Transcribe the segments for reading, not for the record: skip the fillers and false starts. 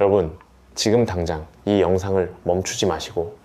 여러분, 지금 당장 이 영상을 멈추지 마시고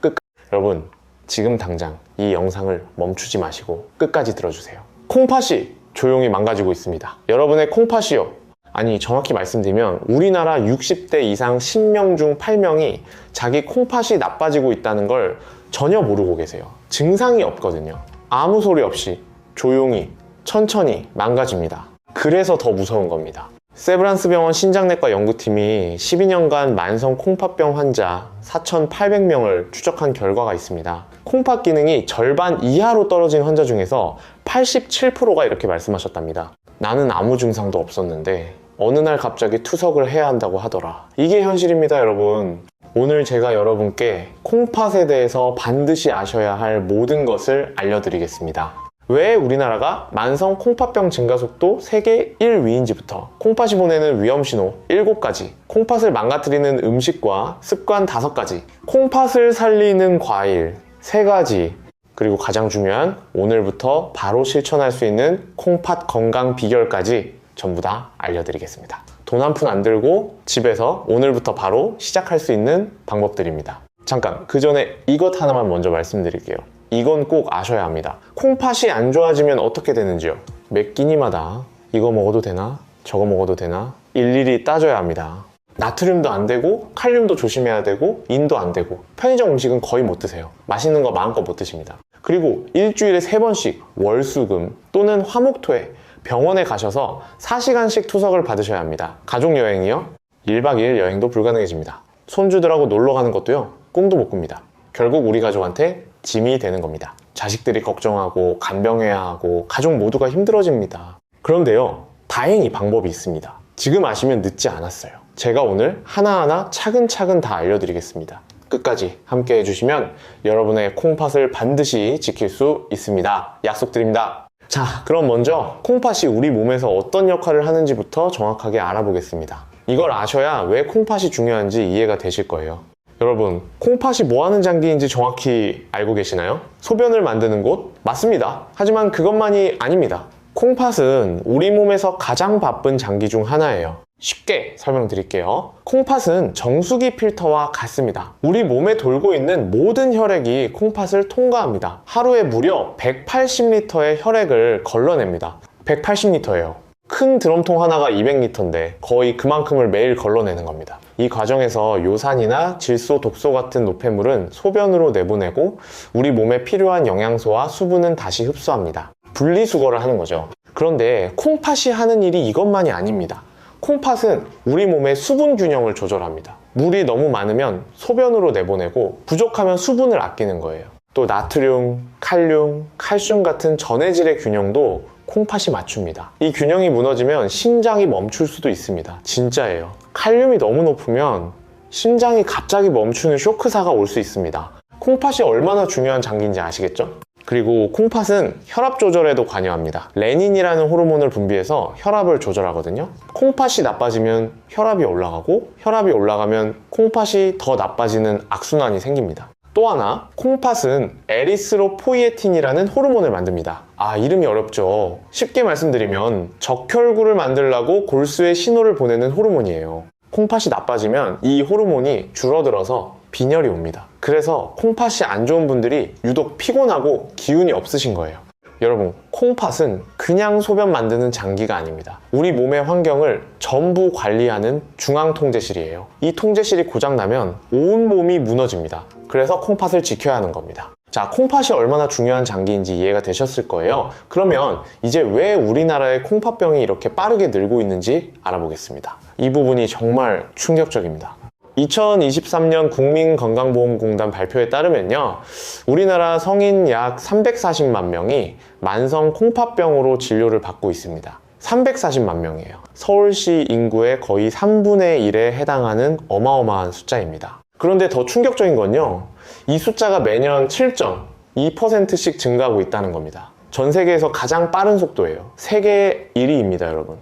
여러분, 지금 당장 이 영상을 멈추지 마시고 끝까지 들어주세요. 콩팥이 조용히 망가지고 있습니다. 여러분의 콩팥이요. 아니, 정확히 말씀드리면 우리나라 60대 이상 10명 중 8명이 자기 콩팥이 나빠지고 있다는 걸 전혀 모르고 계세요. 증상이 없거든요. 아무 소리 없이 조용히 천천히 망가집니다. 그래서 더 무서운 겁니다. 세브란스 병원 신장내과 연구팀이 12년간 만성 콩팥병 환자 4,800명을 추적한 결과가 있습니다. 콩팥 기능이 절반 이하로 떨어진 환자 중에서 87%가 이렇게 말씀하셨답니다. 나는 아무 증상도 없었는데 어느 날 갑자기 투석을 해야 한다고 하더라. 이게 현실입니다, 여러분. 오늘 제가 여러분께 콩팥에 대해서 반드시 아셔야 할 모든 것을 알려드리겠습니다. 왜 우리나라가 만성 콩팥병 증가 속도 세계 1위인지부터 콩팥이 보내는 위험신호 7가지, 콩팥을 망가뜨리는 음식과 습관 5가지, 콩팥을 살리는 과일 3가지, 그리고 가장 중요한 오늘부터 바로 실천할 수 있는 콩팥 건강 비결까지 전부 다 알려드리겠습니다. 돈 한 푼 안 들고 집에서 오늘부터 바로 시작할 수 있는 방법들입니다. 잠깐, 그 전에 이것 하나만 먼저 말씀드릴게요. 이건 꼭 아셔야 합니다. 콩팥이 안 좋아지면 어떻게 되는지요? 매 끼니마다 이거 먹어도 되나? 저거 먹어도 되나? 일일이 따져야 합니다. 나트륨도 안 되고 칼륨도 조심해야 되고 인도 안 되고 편의점 음식은 거의 못 드세요. 맛있는 거 마음껏 못 드십니다. 그리고 일주일에 3번씩 월수금 또는 화목토에 병원에 가셔서 4시간씩 투석을 받으셔야 합니다. 가족여행이요? 1박 2일 여행도 불가능해집니다. 손주들하고 놀러 가는 것도요, 꿈도 못 꿉니다. 결국 우리 가족한테 짐이 되는 겁니다. 자식들이 걱정하고 간병해야 하고 가족 모두가 힘들어집니다. 그런데요, 다행히 방법이 있습니다. 지금 아시면 늦지 않았어요. 제가 오늘 하나하나 차근차근 다 알려드리겠습니다. 끝까지 함께 해주시면 여러분의 콩팥을 반드시 지킬 수 있습니다. 약속드립니다. 자, 그럼 먼저 콩팥이 우리 몸에서 어떤 역할을 하는지부터 정확하게 알아보겠습니다. 이걸 아셔야 왜 콩팥이 중요한지 이해가 되실 거예요. 여러분, 콩팥이 뭐 하는 장기인지 정확히 알고 계시나요? 소변을 만드는 곳? 맞습니다. 하지만 그것만이 아닙니다. 콩팥은 우리 몸에서 가장 바쁜 장기 중 하나예요. 쉽게 설명드릴게요. 콩팥은 정수기 필터와 같습니다. 우리 몸에 돌고 있는 모든 혈액이 콩팥을 통과합니다. 하루에 무려 180리터의 혈액을 걸러냅니다. 180리터예요. 큰 드럼통 하나가 200리터인데 거의 그만큼을 매일 걸러내는 겁니다. 이 과정에서 요산이나 질소, 독소 같은 노폐물은 소변으로 내보내고 우리 몸에 필요한 영양소와 수분은 다시 흡수합니다. 분리수거를 하는 거죠. 그런데 콩팥이 하는 일이 이것만이 아닙니다. 콩팥은 우리 몸의 수분 균형을 조절합니다. 물이 너무 많으면 소변으로 내보내고 부족하면 수분을 아끼는 거예요. 또 나트륨, 칼륨, 칼슘 같은 전해질의 균형도 콩팥이 맞춥니다. 이 균형이 무너지면 심장이 멈출 수도 있습니다. 진짜예요. 칼륨이 너무 높으면 심장이 갑자기 멈추는 쇼크사가 올 수 있습니다. 콩팥이 얼마나 중요한 장기인지 아시겠죠? 그리고 콩팥은 혈압 조절에도 관여합니다. 레닌이라는 호르몬을 분비해서 혈압을 조절하거든요. 콩팥이 나빠지면 혈압이 올라가고 혈압이 올라가면 콩팥이 더 나빠지는 악순환이 생깁니다. 또 하나, 콩팥은 에리스로포이에틴이라는 호르몬을 만듭니다. 아, 이름이 어렵죠? 쉽게 말씀드리면 적혈구를 만들려고 골수에 신호를 보내는 호르몬이에요. 콩팥이 나빠지면 이 호르몬이 줄어들어서 빈혈이 옵니다. 그래서 콩팥이 안 좋은 분들이 유독 피곤하고 기운이 없으신 거예요. 여러분, 콩팥은 그냥 소변 만드는 장기가 아닙니다. 우리 몸의 환경을 전부 관리하는 중앙통제실이에요. 이 통제실이 고장나면 온 몸이 무너집니다. 그래서 콩팥을 지켜야 하는 겁니다. 자, 콩팥이 얼마나 중요한 장기인지 이해가 되셨을 거예요. 그러면 이제 왜 우리나라의 콩팥병이 이렇게 빠르게 늘고 있는지 알아보겠습니다. 이 부분이 정말 충격적입니다. 2023년 국민건강보험공단 발표에 따르면요, 우리나라 성인 약 340만 명이 만성 콩팥병으로 진료를 받고 있습니다. 340만 명이에요. 서울시 인구의 거의 3분의 1에 해당하는 어마어마한 숫자입니다. 그런데 더 충격적인 건요, 이 숫자가 매년 7.2%씩 증가하고 있다는 겁니다. 전 세계에서 가장 빠른 속도예요. 세계 1위입니다, 여러분.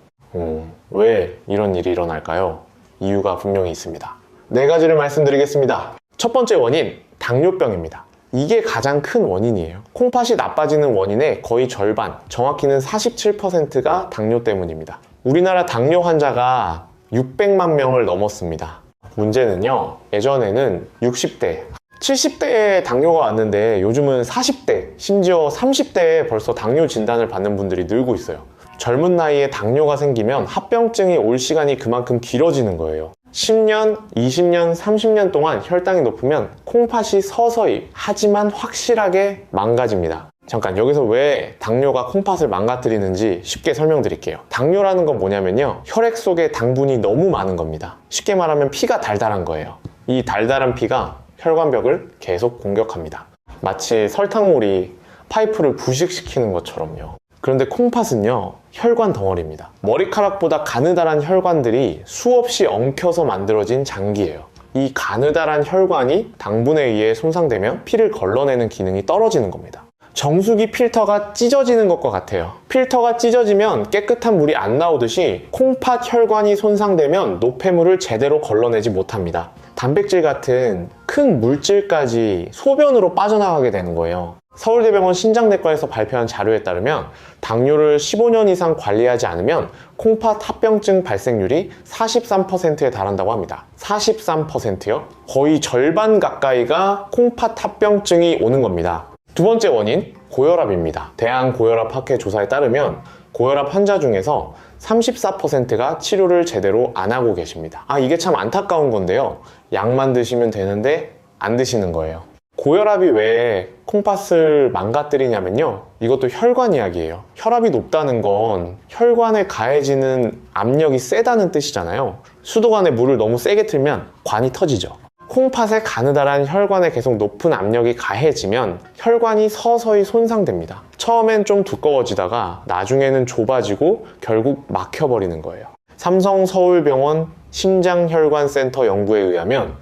왜 이런 일이 일어날까요? 이유가 분명히 있습니다. 4가지를 말씀드리겠습니다. 첫 번째 원인, 당뇨병입니다. 이게 가장 큰 원인이에요. 콩팥이 나빠지는 원인의 거의 절반, 정확히는 47%가 당뇨 때문입니다. 우리나라 당뇨 환자가 600만 명을 넘었습니다. 문제는요, 예전에는 60대, 70대에 당뇨가 왔는데 요즘은 40대, 심지어 30대에 벌써 당뇨 진단을 받는 분들이 늘고 있어요. 젊은 나이에 당뇨가 생기면 합병증이 올 시간이 그만큼 길어지는 거예요. 10년, 20년, 30년 동안 혈당이 높으면 콩팥이 서서히 하지만 확실하게 망가집니다. 잠깐, 여기서 왜 당뇨가 콩팥을 망가뜨리는지 쉽게 설명드릴게요. 당뇨라는 건 뭐냐면요, 혈액 속에 당분이 너무 많은 겁니다. 쉽게 말하면 피가 달달한 거예요. 이 달달한 피가 혈관벽을 계속 공격합니다. 마치 설탕물이 파이프를 부식시키는 것처럼요. 그런데 콩팥은요, 혈관 덩어리입니다. 머리카락보다 가느다란 혈관들이 수없이 엉켜서 만들어진 장기예요. 이 가느다란 혈관이 당분에 의해 손상되면 피를 걸러내는 기능이 떨어지는 겁니다. 정수기 필터가 찢어지는 것과 같아요. 필터가 찢어지면 깨끗한 물이 안 나오듯이 콩팥 혈관이 손상되면 노폐물을 제대로 걸러내지 못합니다. 단백질 같은 큰 물질까지 소변으로 빠져나가게 되는 거예요. 서울대병원 신장내과에서 발표한 자료에 따르면 당뇨를 15년 이상 관리하지 않으면 콩팥 합병증 발생률이 43%에 달한다고 합니다. 43%요? 거의 절반 가까이가 콩팥 합병증이 오는 겁니다. 두 번째 원인, 고혈압입니다. 대한고혈압학회 조사에 따르면 고혈압 환자 중에서 34%가 치료를 제대로 안 하고 계십니다. 이게 참 안타까운 건데요. 약만 드시면 되는데 안 드시는 거예요. 고혈압이 왜 콩팥을 망가뜨리냐면요, 이것도 혈관 이야기예요. 혈압이 높다는 건 혈관에 가해지는 압력이 세다는 뜻이잖아요. 수도관에 물을 너무 세게 틀면 관이 터지죠. 콩팥의 가느다란 혈관에 계속 높은 압력이 가해지면 혈관이 서서히 손상됩니다. 처음엔 좀 두꺼워지다가 나중에는 좁아지고 결국 막혀버리는 거예요. 삼성서울병원 심장혈관센터 연구에 의하면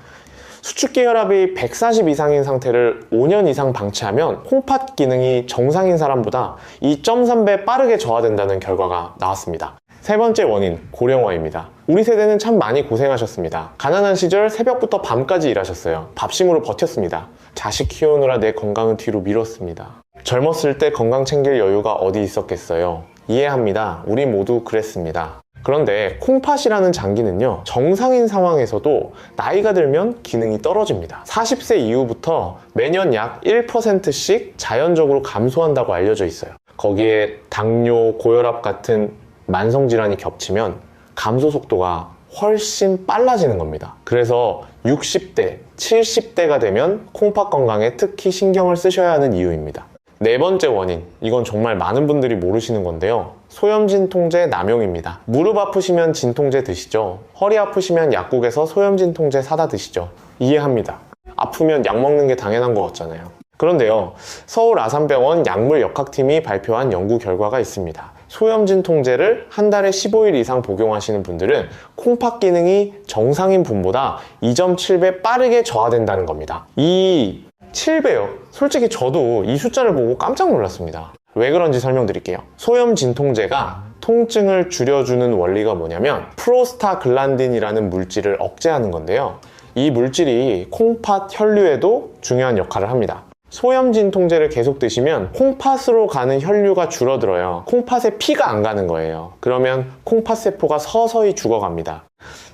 수축기 혈압이 140 이상인 상태를 5년 이상 방치하면 콩팥 기능이 정상인 사람보다 2.3배 빠르게 저하된다는 결과가 나왔습니다. 세 번째 원인, 고령화입니다. 우리 세대는 참 많이 고생하셨습니다. 가난한 시절 새벽부터 밤까지 일하셨어요. 밥심으로 버텼습니다. 자식 키우느라 내 건강은 뒤로 미뤘습니다. 젊었을 때 건강 챙길 여유가 어디 있었겠어요. 이해합니다. 우리 모두 그랬습니다. 그런데 콩팥이라는 장기는요, 정상인 상황에서도 나이가 들면 기능이 떨어집니다. 40세 이후부터 매년 약 1%씩 자연적으로 감소한다고 알려져 있어요. 거기에 당뇨, 고혈압 같은 만성질환이 겹치면 감소 속도가 훨씬 빨라지는 겁니다. 그래서 60대, 70대가 되면 콩팥 건강에 특히 신경을 쓰셔야 하는 이유입니다. 네 번째 원인, 이건 정말 많은 분들이 모르시는 건데요, 소염진통제 남용입니다. 무릎 아프시면 진통제 드시죠. 허리 아프시면 약국에서 소염진통제 사다 드시죠. 이해합니다. 아프면 약 먹는 게 당연한 것 같잖아요. 그런데요, 서울 아산병원 약물역학팀이 발표한 연구 결과가 있습니다. 소염진통제를 한 달에 15일 이상 복용하시는 분들은 콩팥 기능이 정상인 분보다 2.7배 빠르게 저하된다는 겁니다. 이 7배요. 솔직히 저도 이 숫자를 보고 깜짝 놀랐습니다. 왜 그런지 설명드릴게요. 소염진통제가 통증을 줄여주는 원리가 뭐냐면 프로스타글란딘이라는 물질을 억제하는 건데요. 이 물질이 콩팥 혈류에도 중요한 역할을 합니다. 소염진통제를 계속 드시면 콩팥으로 가는 혈류가 줄어들어요. 콩팥에 피가 안 가는 거예요. 그러면 콩팥 세포가 서서히 죽어갑니다.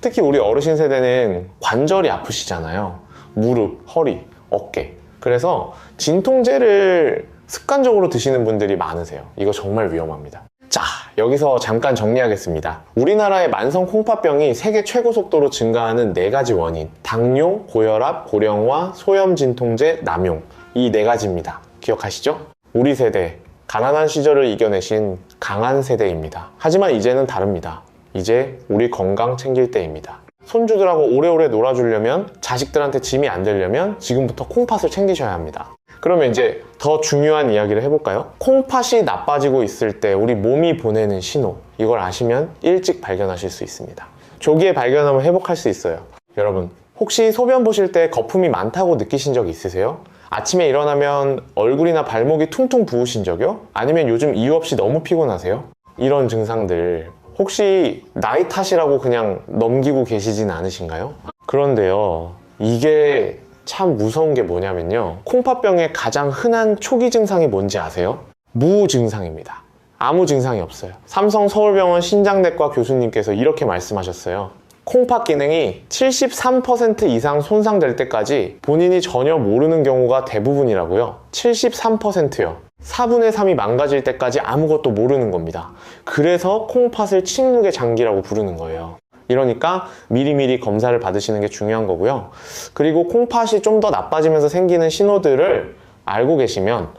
특히 우리 어르신 세대는 관절이 아프시잖아요. 무릎, 허리, 어깨. 그래서 진통제를 습관적으로 드시는 분들이 많으세요. 이거 정말 위험합니다. 자, 여기서 잠깐 정리하겠습니다. 우리나라의 만성 콩팥병이 세계 최고 속도로 증가하는 4가지 원인, 당뇨, 고혈압, 고령화, 소염진통제, 남용, 이 4가지입니다. 기억하시죠? 우리 세대, 가난한 시절을 이겨내신 강한 세대입니다. 하지만 이제는 다릅니다. 이제 우리 건강 챙길 때입니다. 손주들하고 오래오래 놀아주려면, 자식들한테 짐이 안 되려면 지금부터 콩팥을 챙기셔야 합니다. 그러면 이제 더 중요한 이야기를 해볼까요? 콩팥이 나빠지고 있을 때 우리 몸이 보내는 신호, 이걸 아시면 일찍 발견하실 수 있습니다. 조기에 발견하면 회복할 수 있어요. 여러분, 혹시 소변 보실 때 거품이 많다고 느끼신 적 있으세요? 아침에 일어나면 얼굴이나 발목이 퉁퉁 부으신 적이요? 아니면 요즘 이유 없이 너무 피곤하세요? 이런 증상들 혹시 나이 탓이라고 그냥 넘기고 계시진 않으신가요? 그런데요, 이게 참 무서운 게 뭐냐면요, 콩팥병의 가장 흔한 초기 증상이 뭔지 아세요? 무증상입니다. 아무 증상이 없어요. 삼성서울병원 신장내과 교수님께서 이렇게 말씀하셨어요. 콩팥 기능이 73% 이상 손상될 때까지 본인이 전혀 모르는 경우가 대부분이라고요. 73%요. 4분의 3이 망가질 때까지 아무것도 모르는 겁니다. 그래서 콩팥을 침묵의 장기라고 부르는 거예요. 이러니까 미리미리 검사를 받으시는 게 중요한 거고요. 그리고 콩팥이 좀 더 나빠지면서 생기는 신호들을 알고 계시면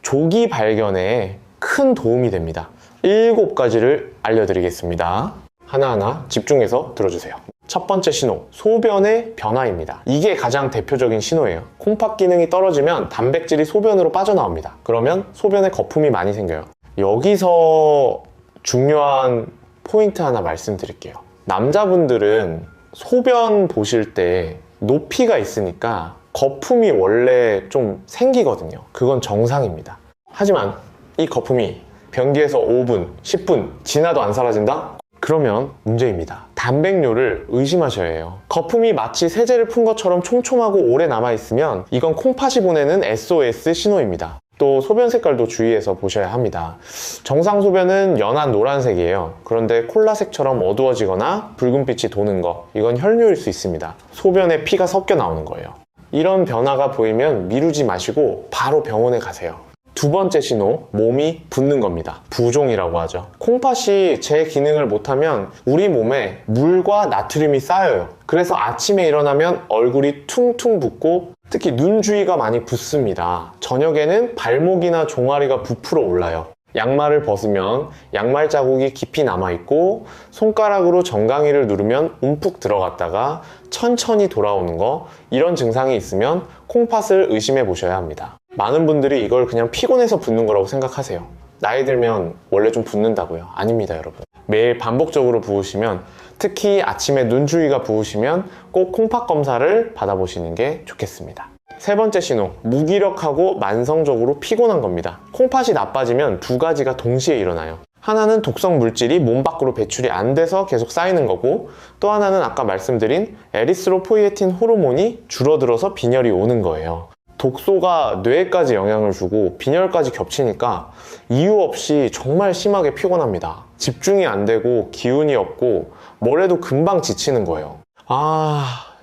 조기 발견에 큰 도움이 됩니다. 7가지를 알려드리겠습니다. 하나하나 집중해서 들어주세요. 첫 번째 신호, 소변의 변화입니다. 이게 가장 대표적인 신호예요. 콩팥 기능이 떨어지면 단백질이 소변으로 빠져나옵니다. 그러면 소변에 거품이 많이 생겨요. 여기서 중요한 포인트 하나 말씀드릴게요. 남자분들은 소변 보실 때 높이가 있으니까 거품이 원래 좀 생기거든요. 그건 정상입니다. 하지만 이 거품이 변기에서 5분, 10분 지나도 안 사라진다? 그러면 문제입니다. 단백뇨를 의심하셔야 해요. 거품이 마치 세제를 푼 것처럼 촘촘하고 오래 남아있으면 이건 콩팥이 보내는 SOS 신호입니다. 또 소변 색깔도 주의해서 보셔야 합니다. 정상 소변은 연한 노란색이에요. 그런데 콜라색처럼 어두워지거나 붉은빛이 도는 거, 이건 혈뇨일 수 있습니다. 소변에 피가 섞여 나오는 거예요. 이런 변화가 보이면 미루지 마시고 바로 병원에 가세요. 두 번째 신호, 몸이 붓는 겁니다. 부종이라고 하죠. 콩팥이 제 기능을 못하면 우리 몸에 물과 나트륨이 쌓여요. 그래서 아침에 일어나면 얼굴이 퉁퉁 붓고 특히 눈 주위가 많이 붓습니다. 저녁에는 발목이나 종아리가 부풀어 올라요. 양말을 벗으면 양말 자국이 깊이 남아있고 손가락으로 정강이를 누르면 움푹 들어갔다가 천천히 돌아오는 거, 이런 증상이 있으면 콩팥을 의심해 보셔야 합니다. 많은 분들이 이걸 그냥 피곤해서 붓는 거라고 생각하세요. 나이 들면 원래 좀 붓는다고요? 아닙니다, 여러분. 매일 반복적으로 부으시면, 특히 아침에 눈 주위가 부으시면 꼭 콩팥 검사를 받아보시는 게 좋겠습니다. 세 번째 신호, 무기력하고 만성적으로 피곤한 겁니다. 콩팥이 나빠지면 2가지가 동시에 일어나요. 하나는 독성 물질이 몸 밖으로 배출이 안 돼서 계속 쌓이는 거고, 또 하나는 아까 말씀드린 에리스로포이에틴 호르몬이 줄어들어서 빈혈이 오는 거예요. 독소가 뇌에까지 영향을 주고 빈혈까지 겹치니까 이유 없이 정말 심하게 피곤합니다. 집중이 안 되고 기운이 없고 뭘 해도 금방 지치는 거예요.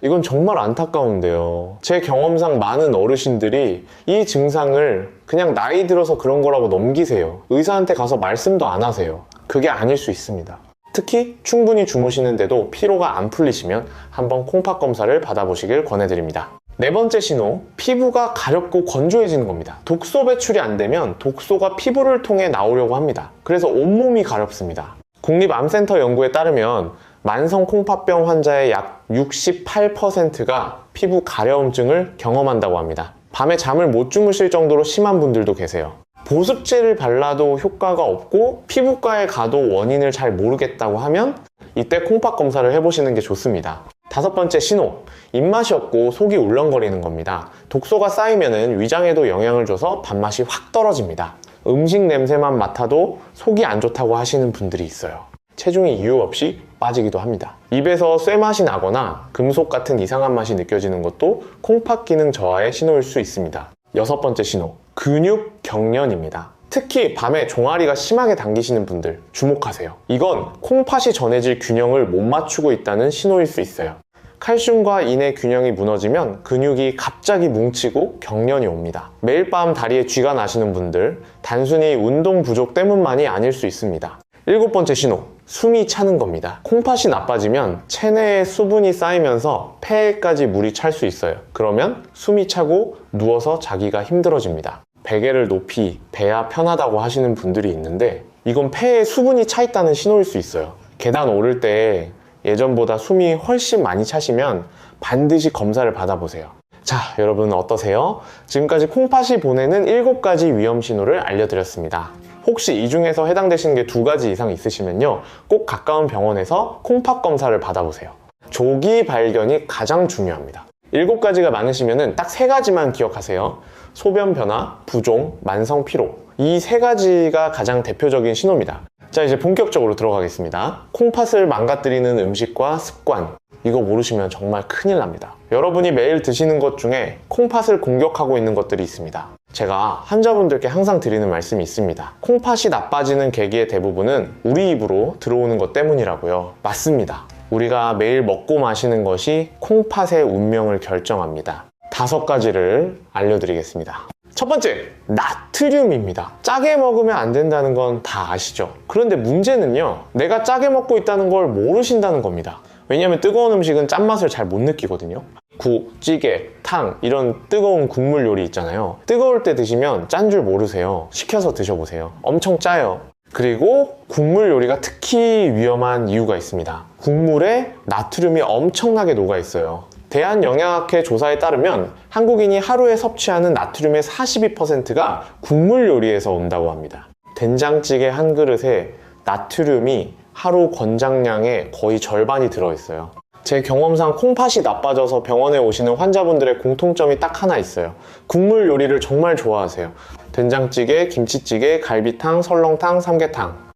이건 정말 안타까운데요. 제 경험상 많은 어르신들이 이 증상을 그냥 나이 들어서 그런 거라고 넘기세요. 의사한테 가서 말씀도 안 하세요. 그게 아닐 수 있습니다. 특히 충분히 주무시는데도 피로가 안 풀리시면 한번 콩팥 검사를 받아보시길 권해드립니다. 네 번째 신호, 피부가 가렵고 건조해지는 겁니다. 독소 배출이 안 되면 독소가 피부를 통해 나오려고 합니다. 그래서 온몸이 가렵습니다. 국립암센터 연구에 따르면 만성 콩팥병 환자의 약 68%가 피부 가려움증을 경험한다고 합니다. 밤에 잠을 못 주무실 정도로 심한 분들도 계세요. 보습제를 발라도 효과가 없고 피부과에 가도 원인을 잘 모르겠다고 하면 이때 콩팥 검사를 해보시는 게 좋습니다. 다섯 번째 신호, 입맛이 없고 속이 울렁거리는 겁니다. 독소가 쌓이면 위장에도 영향을 줘서 밥맛이 확 떨어집니다. 음식 냄새만 맡아도 속이 안 좋다고 하시는 분들이 있어요. 체중이 이유 없이 빠지기도 합니다. 입에서 쇠맛이 나거나 금속 같은 이상한 맛이 느껴지는 것도 콩팥 기능 저하의 신호일 수 있습니다. 여섯 번째 신호, 근육 경련입니다. 특히 밤에 종아리가 심하게 당기시는 분들 주목하세요. 이건 콩팥이 전해질 균형을 못 맞추고 있다는 신호일 수 있어요. 칼슘과 인의 균형이 무너지면 근육이 갑자기 뭉치고 경련이 옵니다. 매일 밤 다리에 쥐가 나시는 분들, 단순히 운동 부족 때문만이 아닐 수 있습니다. 일곱 번째 신호, 숨이 차는 겁니다. 콩팥이 나빠지면 체내에 수분이 쌓이면서 폐에까지 물이 찰 수 있어요. 그러면 숨이 차고 누워서 자기가 힘들어집니다. 베개를 높이 베야 편하다고 하시는 분들이 있는데 이건 폐에 수분이 차 있다는 신호일 수 있어요. 계단 오를 때 예전보다 숨이 훨씬 많이 차시면 반드시 검사를 받아보세요. 자, 여러분 어떠세요? 지금까지 콩팥이 보내는 7가지 위험 신호를 알려드렸습니다. 혹시 이 중에서 해당되시는 게 2가지 이상 있으시면요, 꼭 가까운 병원에서 콩팥 검사를 받아보세요. 조기 발견이 가장 중요합니다. 7가지가 많으시면 딱 3가지만 기억하세요. 소변 변화, 부종, 만성 피로, 이 3가지가 가장 대표적인 신호입니다. 자, 이제 본격적으로 들어가겠습니다. 콩팥을 망가뜨리는 음식과 습관, 이거 모르시면 정말 큰일 납니다. 여러분이 매일 드시는 것 중에 콩팥을 공격하고 있는 것들이 있습니다. 제가 환자분들께 항상 드리는 말씀이 있습니다. 콩팥이 나빠지는 계기의 대부분은 우리 입으로 들어오는 것 때문이라고요. 맞습니다. 우리가 매일 먹고 마시는 것이 콩팥의 운명을 결정합니다. 5가지를 알려드리겠습니다. 첫 번째, 나트륨입니다. 짜게 먹으면 안 된다는 건 다 아시죠? 그런데 문제는요, 내가 짜게 먹고 있다는 걸 모르신다는 겁니다. 왜냐하면 뜨거운 음식은 짠맛을 잘 못 느끼거든요. 국, 찌개, 탕 이런 뜨거운 국물 요리 있잖아요. 뜨거울 때 드시면 짠 줄 모르세요. 식혀서 드셔보세요. 엄청 짜요. 그리고 국물 요리가 특히 위험한 이유가 있습니다. 국물에 나트륨이 엄청나게 녹아 있어요. 대한영양학회 조사에 따르면 한국인이 하루에 섭취하는 나트륨의 42%가 국물 요리에서 온다고 합니다. 된장찌개 한 그릇에 나트륨이 하루 권장량의 거의 절반이 들어있어요. 제 경험상 콩팥이 나빠져서 병원에 오시는 환자분들의 공통점이 딱 하나 있어요. 국물 요리를 정말 좋아하세요. 된장찌개, 김치찌개, 갈비탕, 설렁탕, 삼계탕.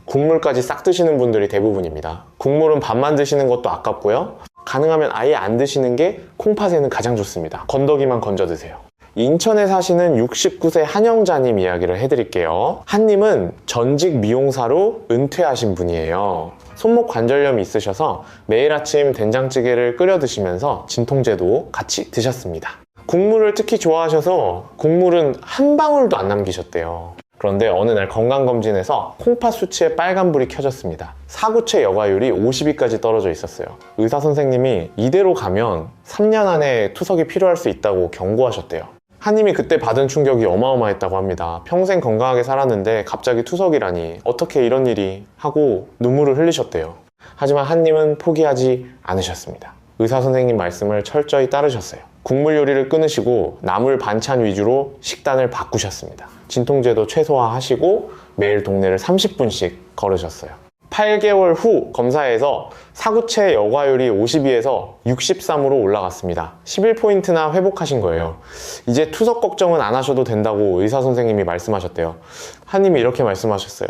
국물까지 싹 드시는 분들이 대부분입니다. 국물은 반만 드시는 것도 아깝고요. 가능하면 아예 안 드시는 게 콩팥에는 가장 좋습니다. 건더기만 건져 드세요. 인천에 사시는 69세 한영자님 이야기를 해드릴게요. 한님은 전직 미용사로 은퇴하신 분이에요. 손목 관절염이 있으셔서 매일 아침 된장찌개를 끓여 드시면서 진통제도 같이 드셨습니다. 국물을 특히 좋아하셔서 국물은 한 방울도 안 남기셨대요. 그런데 어느 날 건강검진에서 콩팥 수치에 빨간불이 켜졌습니다. 사구체 여과율이 50위까지 떨어져 있었어요. 의사 선생님이 이대로 가면 3년 안에 투석이 필요할 수 있다고 경고하셨대요. 한님이 그때 받은 충격이 어마어마했다고 합니다. 평생 건강하게 살았는데 갑자기 투석이라니 어떻게 이런 일이 하고 눈물을 흘리셨대요. 하지만 한님은 포기하지 않으셨습니다. 의사 선생님 말씀을 철저히 따르셨어요. 국물 요리를 끊으시고 나물 반찬 위주로 식단을 바꾸셨습니다. 진통제도 최소화하시고 매일 동네를 30분씩 걸으셨어요. 8개월 후 검사에서 사구체 여과율이 52에서 63으로 올라갔습니다. 11포인트나 회복하신 거예요. 이제 투석 걱정은 안 하셔도 된다고 의사 선생님이 말씀하셨대요. 한님이 이렇게 말씀하셨어요.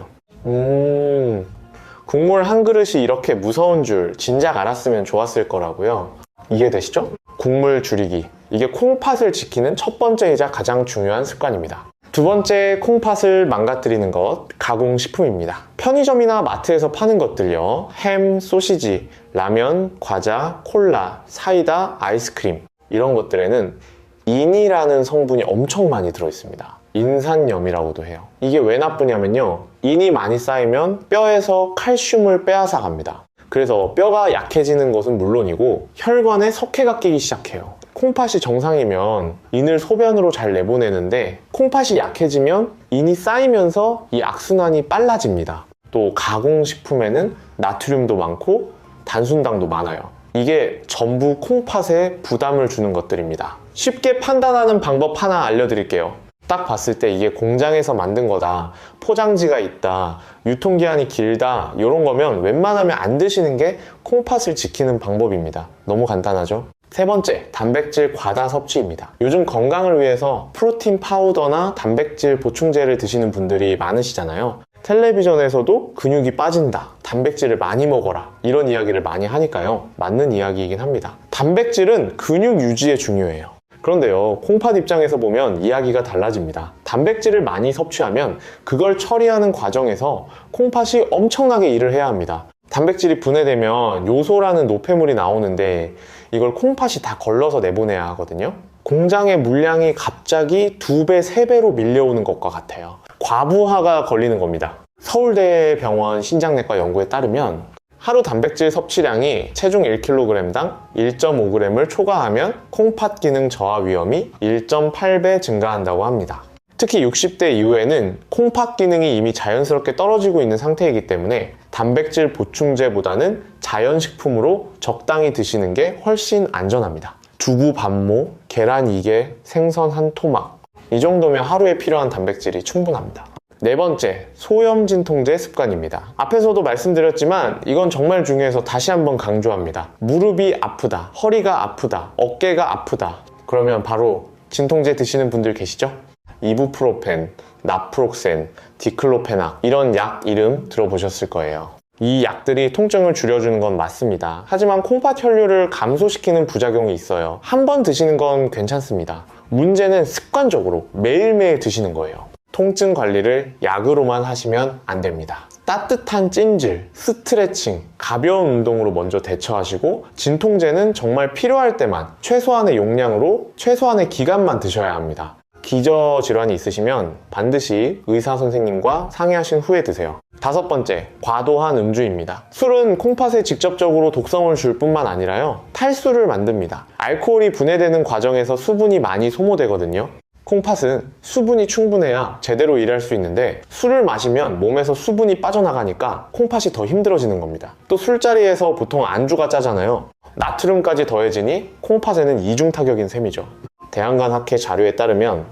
국물 한 그릇이 이렇게 무서운 줄 진작 알았으면 좋았을 거라고요. 이해되시죠? 국물 줄이기. 이게 콩팥을 지키는 첫 번째이자 가장 중요한 습관입니다. 두 번째, 콩팥을 망가뜨리는 것, 가공식품입니다. 편의점이나 마트에서 파는 것들요. 햄, 소시지, 라면, 과자, 콜라, 사이다, 아이스크림 이런 것들에는 인이라는 성분이 엄청 많이 들어있습니다. 인산염이라고도 해요. 이게 왜 나쁘냐면요. 인이 많이 쌓이면 뼈에서 칼슘을 빼앗아 갑니다. 그래서 뼈가 약해지는 것은 물론이고 혈관에 석회가 끼기 시작해요. 콩팥이 정상이면 인을 소변으로 잘 내보내는데 콩팥이 약해지면 인이 쌓이면서 이 악순환이 빨라집니다. 또 가공식품에는 나트륨도 많고 단순당도 많아요. 이게 전부 콩팥에 부담을 주는 것들입니다. 쉽게 판단하는 방법 하나 알려드릴게요. 딱 봤을 때 이게 공장에서 만든 거다, 포장지가 있다, 유통기한이 길다 이런 거면 웬만하면 안 드시는 게 콩팥을 지키는 방법입니다. 너무 간단하죠? 세 번째, 단백질 과다 섭취입니다. 요즘 건강을 위해서 프로틴 파우더나 단백질 보충제를 드시는 분들이 많으시잖아요. 텔레비전에서도 근육이 빠진다, 단백질을 많이 먹어라 이런 이야기를 많이 하니까요. 맞는 이야기이긴 합니다. 단백질은 근육 유지에 중요해요. 그런데요, 콩팥 입장에서 보면 이야기가 달라집니다. 단백질을 많이 섭취하면 그걸 처리하는 과정에서 콩팥이 엄청나게 일을 해야 합니다. 단백질이 분해되면 요소라는 노폐물이 나오는데 이걸 콩팥이 다 걸러서 내보내야 하거든요. 공장의 물량이 갑자기 2배, 3배로 밀려오는 것과 같아요. 과부하가 걸리는 겁니다. 서울대병원 신장내과 연구에 따르면 하루 단백질 섭취량이 체중 1kg당 1.5g을 초과하면 콩팥 기능 저하 위험이 1.8배 증가한다고 합니다. 특히 60대 이후에는 콩팥 기능이 이미 자연스럽게 떨어지고 있는 상태이기 때문에 단백질 보충제보다는 자연식품으로 적당히 드시는 게 훨씬 안전합니다. 두부 반모, 계란 2개, 생선 한 토막 이 정도면 하루에 필요한 단백질이 충분합니다. 네 번째, 소염 진통제 습관입니다. 앞에서도 말씀드렸지만 이건 정말 중요해서 다시 한번 강조합니다. 무릎이 아프다, 허리가 아프다, 어깨가 아프다 그러면 바로 진통제 드시는 분들 계시죠? 이부프로펜, 나프록센, 디클로페낙 이런 약 이름 들어보셨을 거예요. 이 약들이 통증을 줄여주는 건 맞습니다. 하지만 콩팥 혈류를 감소시키는 부작용이 있어요. 한 번 드시는 건 괜찮습니다. 문제는 습관적으로 매일매일 드시는 거예요. 통증 관리를 약으로만 하시면 안 됩니다. 따뜻한 찜질, 스트레칭, 가벼운 운동으로 먼저 대처하시고 진통제는 정말 필요할 때만 최소한의 용량으로 최소한의 기간만 드셔야 합니다. 기저질환이 있으시면 반드시 의사 선생님과 상의하신 후에 드세요. 5번째, 과도한 음주입니다. 술은 콩팥에 직접적으로 독성을 줄 뿐만 아니라요, 탈수를 만듭니다. 알코올이 분해되는 과정에서 수분이 많이 소모되거든요. 콩팥은 수분이 충분해야 제대로 일할 수 있는데 술을 마시면 몸에서 수분이 빠져나가니까 콩팥이 더 힘들어지는 겁니다. 또 술자리에서 보통 안주가 짜잖아요. 나트륨까지 더해지니 콩팥에는 이중타격인 셈이죠. 대한간학회 자료에 따르면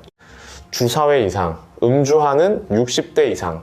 주 4회 이상 음주하는 60대 이상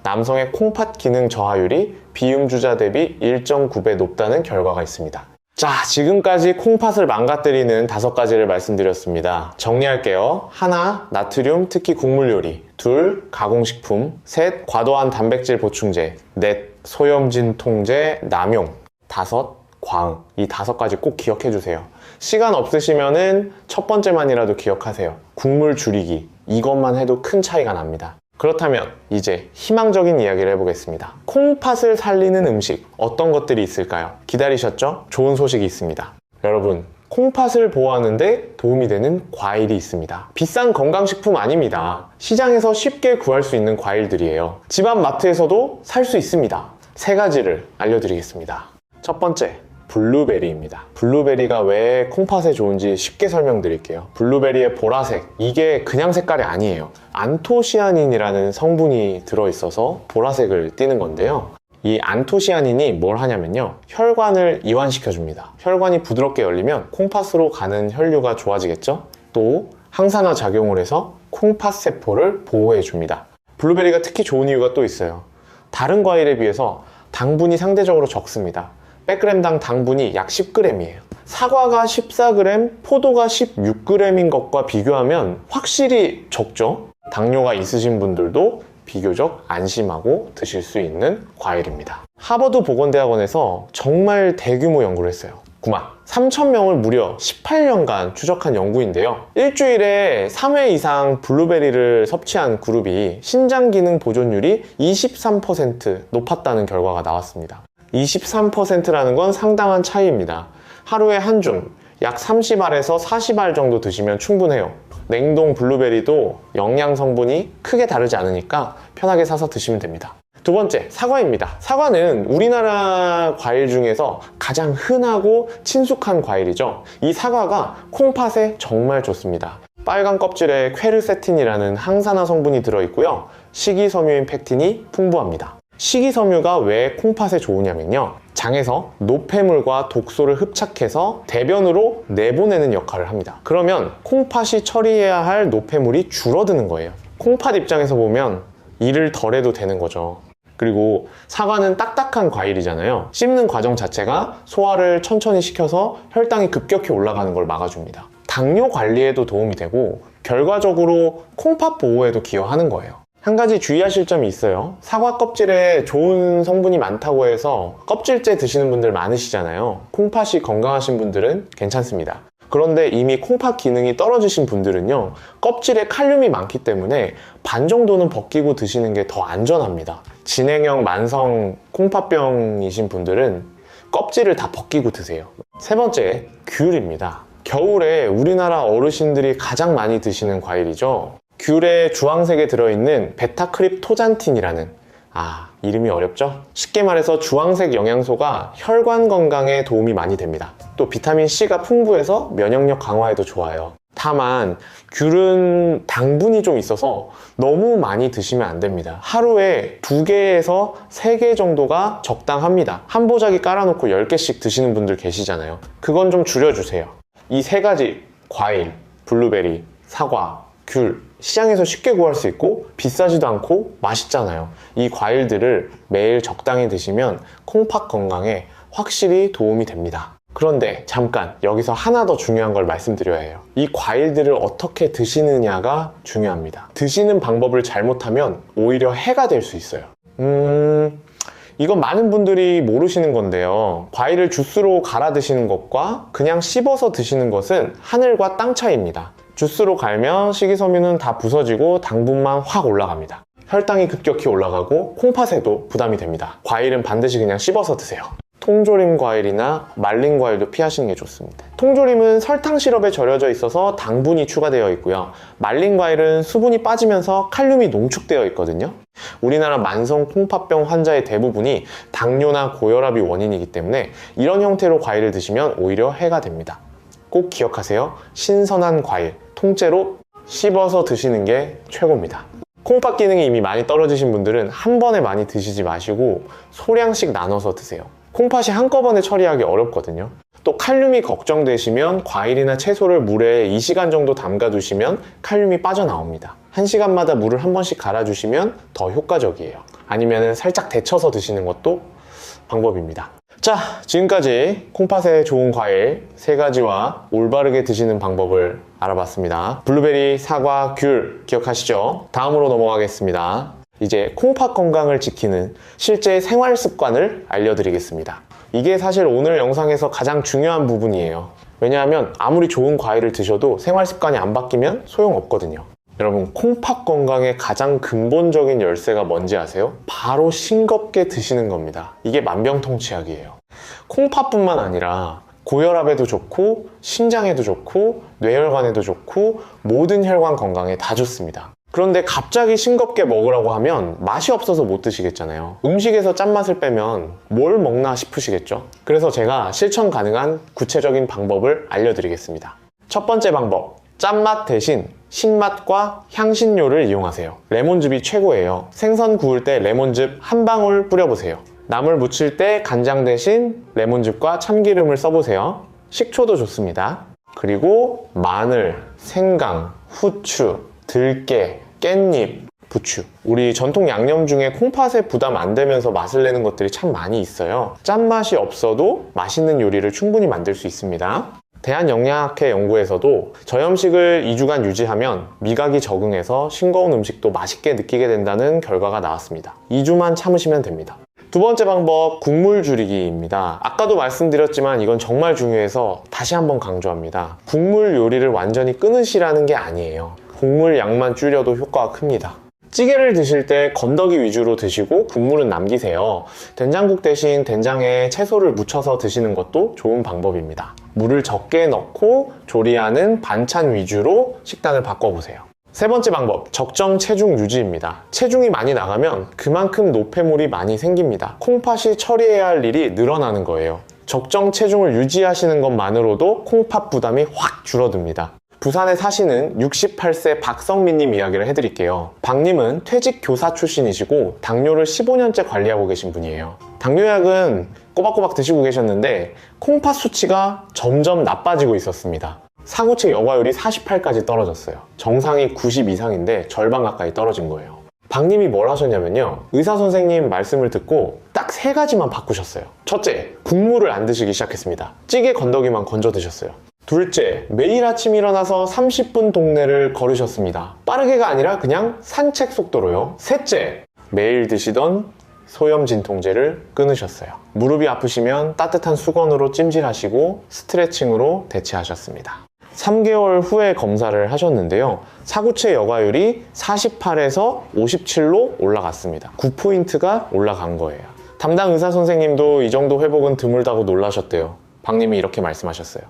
남성의 콩팥 기능 저하율이 비음주자 대비 1.9배 높다는 결과가 있습니다. 자, 지금까지 콩팥을 망가뜨리는 5가지를 말씀드렸습니다. 정리할게요. 1. 나트륨, 특히 국물 요리. 2. 가공식품. 3. 과도한 단백질 보충제. 4. 소염진 통제 남용. 5. 과응. 이 5가지 꼭 기억해 주세요. 시간 없으시면은 첫 번째만이라도 기억하세요. 국물 줄이기. 이것만 해도 큰 차이가 납니다. 그렇다면 이제 희망적인 이야기를 해보겠습니다. 콩팥을 살리는 음식 어떤 것들이 있을까요? 기다리셨죠? 좋은 소식이 있습니다. 여러분, 콩팥을 보호하는 데 도움이 되는 과일이 있습니다. 비싼 건강식품 아닙니다. 시장에서 쉽게 구할 수 있는 과일들이에요. 집 앞 마트에서도 살 수 있습니다. 3가지를 알려드리겠습니다. 첫 번째, 블루베리입니다. 블루베리가 왜 콩팥에 좋은지 쉽게 설명드릴게요. 블루베리의 보라색, 이게 그냥 색깔이 아니에요. 안토시아닌이라는 성분이 들어있어서 보라색을 띠는 건데요. 이 안토시아닌이 뭘 하냐면요, 혈관을 이완시켜줍니다. 혈관이 부드럽게 열리면 콩팥으로 가는 혈류가 좋아지겠죠? 또 항산화 작용을 해서 콩팥 세포를 보호해줍니다. 블루베리가 특히 좋은 이유가 또 있어요. 다른 과일에 비해서 당분이 상대적으로 적습니다. 100g당 당분이 약 10g이에요. 사과가 14g, 포도가 16g인 것과 비교하면 확실히 적죠? 당뇨가 있으신 분들도 비교적 안심하고 드실 수 있는 과일입니다. 하버드 보건대학원에서 정말 대규모 연구를 했어요. 3,000명을 무려 18년간 추적한 연구인데요. 일주일에 3회 이상 블루베리를 섭취한 그룹이 신장 기능 보존율이 23% 높았다는 결과가 나왔습니다. 23%라는 건 상당한 차이입니다. 하루에 한 줌, 약 30알에서 40알 정도 드시면 충분해요. 냉동 블루베리도 영양 성분이 크게 다르지 않으니까 편하게 사서 드시면 됩니다. 2번째, 사과입니다. 사과는 우리나라 과일 중에서 가장 흔하고 친숙한 과일이죠. 이 사과가 콩팥에 정말 좋습니다. 빨간 껍질에 퀘르세틴이라는 항산화 성분이 들어있고요. 식이섬유인 팩틴이 풍부합니다. 식이섬유가 왜 콩팥에 좋으냐면요, 장에서 노폐물과 독소를 흡착해서 대변으로 내보내는 역할을 합니다. 그러면 콩팥이 처리해야 할 노폐물이 줄어드는 거예요. 콩팥 입장에서 보면 일을 덜 해도 되는 거죠. 그리고 사과는 딱딱한 과일이잖아요. 씹는 과정 자체가 소화를 천천히 시켜서 혈당이 급격히 올라가는 걸 막아줍니다. 당뇨 관리에도 도움이 되고 결과적으로 콩팥 보호에도 기여하는 거예요. 한 가지 주의하실 점이 있어요. 사과 껍질에 좋은 성분이 많다고 해서 껍질째 드시는 분들 많으시잖아요. 콩팥이 건강하신 분들은 괜찮습니다. 그런데 이미 콩팥 기능이 떨어지신 분들은요, 껍질에 칼륨이 많기 때문에 반 정도는 벗기고 드시는 게 더 안전합니다. 진행형 만성 콩팥병이신 분들은 껍질을 다 벗기고 드세요. 3번째, 귤입니다. 겨울에 우리나라 어르신들이 가장 많이 드시는 과일이죠. 귤에 주황색에 들어있는 베타크립토잔틴이라는, 이름이 어렵죠? 쉽게 말해서 주황색 영양소가 혈관 건강에 도움이 많이 됩니다. 또 비타민C가 풍부해서 면역력 강화에도 좋아요. 다만 귤은 당분이 좀 있어서 너무 많이 드시면 안 됩니다. 하루에 2개에서 3개 정도가 적당합니다. 한 보자기 깔아놓고 10개씩 드시는 분들 계시잖아요. 그건 좀 줄여주세요. 이 3가지 과일, 블루베리, 사과, 귤, 시장에서 쉽게 구할 수 있고 비싸지도 않고 맛있잖아요. 이 과일들을 매일 적당히 드시면 콩팥 건강에 확실히 도움이 됩니다. 그런데 잠깐 여기서 하나 더 중요한 걸 말씀드려야 해요. 이 과일들을 어떻게 드시느냐가 중요합니다. 드시는 방법을 잘못하면 오히려 해가 될 수 있어요. 이건 많은 분들이 모르시는 건데요. 과일을 주스로 갈아 드시는 것과 그냥 씹어서 드시는 것은 하늘과 땅 차이입니다. 주스로 갈면 식이섬유는 다 부서지고 당분만 확 올라갑니다. 혈당이 급격히 올라가고 콩팥에도 부담이 됩니다. 과일은 반드시 그냥 씹어서 드세요. 통조림 과일이나 말린 과일도 피하시는 게 좋습니다. 통조림은 설탕 시럽에 절여져 있어서 당분이 추가되어 있고요. 말린 과일은 수분이 빠지면서 칼륨이 농축되어 있거든요. 우리나라 만성 콩팥병 환자의 대부분이 당뇨나 고혈압이 원인이기 때문에 이런 형태로 과일을 드시면 오히려 해가 됩니다. 꼭 기억하세요. 신선한 과일, 통째로 씹어서 드시는 게 최고입니다. 콩팥 기능이 이미 많이 떨어지신 분들은 한 번에 많이 드시지 마시고 소량씩 나눠서 드세요. 콩팥이 한꺼번에 처리하기 어렵거든요. 또 칼륨이 걱정되시면 과일이나 채소를 물에 2시간 정도 담가 두시면 칼륨이 빠져나옵니다. 1시간마다 물을 한 번씩 갈아주시면 더 효과적이에요. 아니면 살짝 데쳐서 드시는 것도 방법입니다. 자, 지금까지 콩팥에 좋은 과일 3가지와 올바르게 드시는 방법을 알아봤습니다. 블루베리, 사과, 귤 기억하시죠? 다음으로 넘어가겠습니다. 이제 콩팥 건강을 지키는 실제 생활 습관을 알려드리겠습니다. 이게 사실 오늘 영상에서 가장 중요한 부분이에요. 왜냐하면 아무리 좋은 과일을 드셔도 생활 습관이 안 바뀌면 소용없거든요. 여러분, 콩팥 건강의 가장 근본적인 열쇠가 뭔지 아세요? 바로 싱겁게 드시는 겁니다. 이게 만병통치약이에요. 콩팥뿐만 아니라 고혈압에도 좋고 심장에도 좋고 뇌혈관에도 좋고 모든 혈관 건강에 다 좋습니다. 그런데 갑자기 싱겁게 먹으라고 하면 맛이 없어서 못 드시겠잖아요. 음식에서 짠맛을 빼면 뭘 먹나 싶으시겠죠? 그래서 제가 실천 가능한 구체적인 방법을 알려드리겠습니다. 첫 번째 방법, 짠맛 대신 신맛과 향신료를 이용하세요. 레몬즙이 최고예요. 생선 구울 때 레몬즙 한 방울 뿌려보세요. 나물 무칠 때 간장 대신 레몬즙과 참기름을 써보세요. 식초도 좋습니다. 그리고 마늘, 생강, 후추, 들깨, 깻잎, 부추. 우리 전통 양념 중에 콩팥에 부담 안 되면서 맛을 내는 것들이 참 많이 있어요. 짠맛이 없어도 맛있는 요리를 충분히 만들 수 있습니다. 대한영양학회 연구에서도 저염식을 2주간 유지하면 미각이 적응해서 싱거운 음식도 맛있게 느끼게 된다는 결과가 나왔습니다. 2주만 참으시면 됩니다. 두 번째 방법, 국물 줄이기입니다. 아까도 말씀드렸지만 이건 정말 중요해서 다시 한번 강조합니다. 국물 요리를 완전히 끊으시라는 게 아니에요. 국물 양만 줄여도 효과가 큽니다. 찌개를 드실 때 건더기 위주로 드시고 국물은 남기세요. 된장국 대신 된장에 채소를 묻혀서 드시는 것도 좋은 방법입니다. 물을 적게 넣고 조리하는 반찬 위주로 식단을 바꿔보세요. 세 번째 방법, 적정 체중 유지입니다. 체중이 많이 나가면 그만큼 노폐물이 많이 생깁니다. 콩팥이 처리해야 할 일이 늘어나는 거예요. 적정 체중을 유지하시는 것만으로도 콩팥 부담이 확 줄어듭니다. 부산에 사시는 68세 박성민님 이야기를 해드릴게요. 박님은 퇴직 교사 출신이시고 당뇨를 15년째 관리하고 계신 분이에요. 당뇨약은 꼬박꼬박 드시고 계셨는데 콩팥 수치가 점점 나빠지고 있었습니다. 사구체 여과율이 48까지 떨어졌어요. 정상이 90 이상인데 절반 가까이 떨어진 거예요. 박님이 뭘 하셨냐면요, 의사 선생님 말씀을 듣고 딱 3가지만 바꾸셨어요. 첫째, 국물을 안 드시기 시작했습니다. 찌개 건더기만 건져 드셨어요. 둘째, 매일 아침 일어나서 30분 동네를 걸으셨습니다. 빠르게가 아니라 그냥 산책 속도로요. 셋째, 매일 드시던 소염 진통제를 끊으셨어요. 무릎이 아프시면 따뜻한 수건으로 찜질하시고 스트레칭으로 대체하셨습니다. 3개월 후에 검사를 하셨는데요. 사구체 여과율이 48에서 57로 올라갔습니다. 9포인트가 올라간 거예요. 담당 의사 선생님도 이 정도 회복은 드물다고 놀라셨대요. 박님이 이렇게 말씀하셨어요.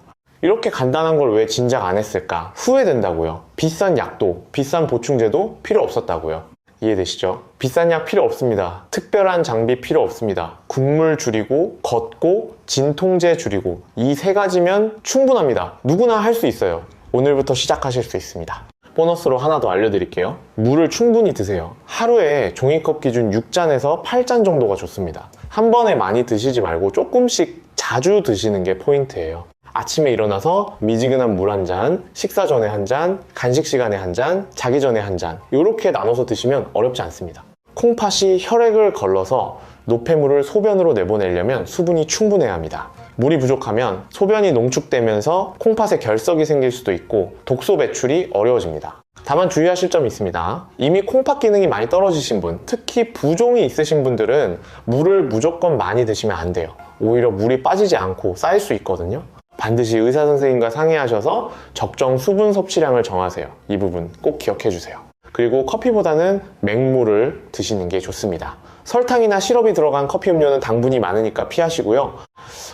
이렇게 간단한 걸 왜 진작 안 했을까? 후회된다고요. 비싼 약도, 비싼 보충제도 필요 없었다고요. 이해되시죠? 비싼 약 필요 없습니다. 특별한 장비 필요 없습니다. 국물 줄이고, 걷고, 진통제 줄이고, 이 3가지면 충분합니다. 누구나 할 수 있어요. 오늘부터 시작하실 수 있습니다. 보너스로 하나 더 알려드릴게요. 물을 충분히 드세요. 하루에 종이컵 기준 6잔에서 8잔 정도가 좋습니다. 한 번에 많이 드시지 말고 조금씩 자주 드시는 게 포인트예요. 아침에 일어나서 미지근한 물 한 잔, 식사 전에 한 잔, 간식 시간에 한 잔, 자기 전에 한 잔, 이렇게 나눠서 드시면 어렵지 않습니다. 콩팥이 혈액을 걸러서 노폐물을 소변으로 내보내려면 수분이 충분해야 합니다. 물이 부족하면 소변이 농축되면서 콩팥에 결석이 생길 수도 있고 독소 배출이 어려워집니다. 다만 주의하실 점이 있습니다. 이미 콩팥 기능이 많이 떨어지신 분, 특히 부종이 있으신 분들은 물을 무조건 많이 드시면 안 돼요. 오히려 물이 빠지지 않고 쌓일 수 있거든요. 반드시 의사 선생님과 상의하셔서 적정 수분 섭취량을 정하세요. 이 부분 꼭 기억해 주세요. 그리고 커피보다는 맹물을 드시는 게 좋습니다. 설탕이나 시럽이 들어간 커피 음료는 당분이 많으니까 피하시고요.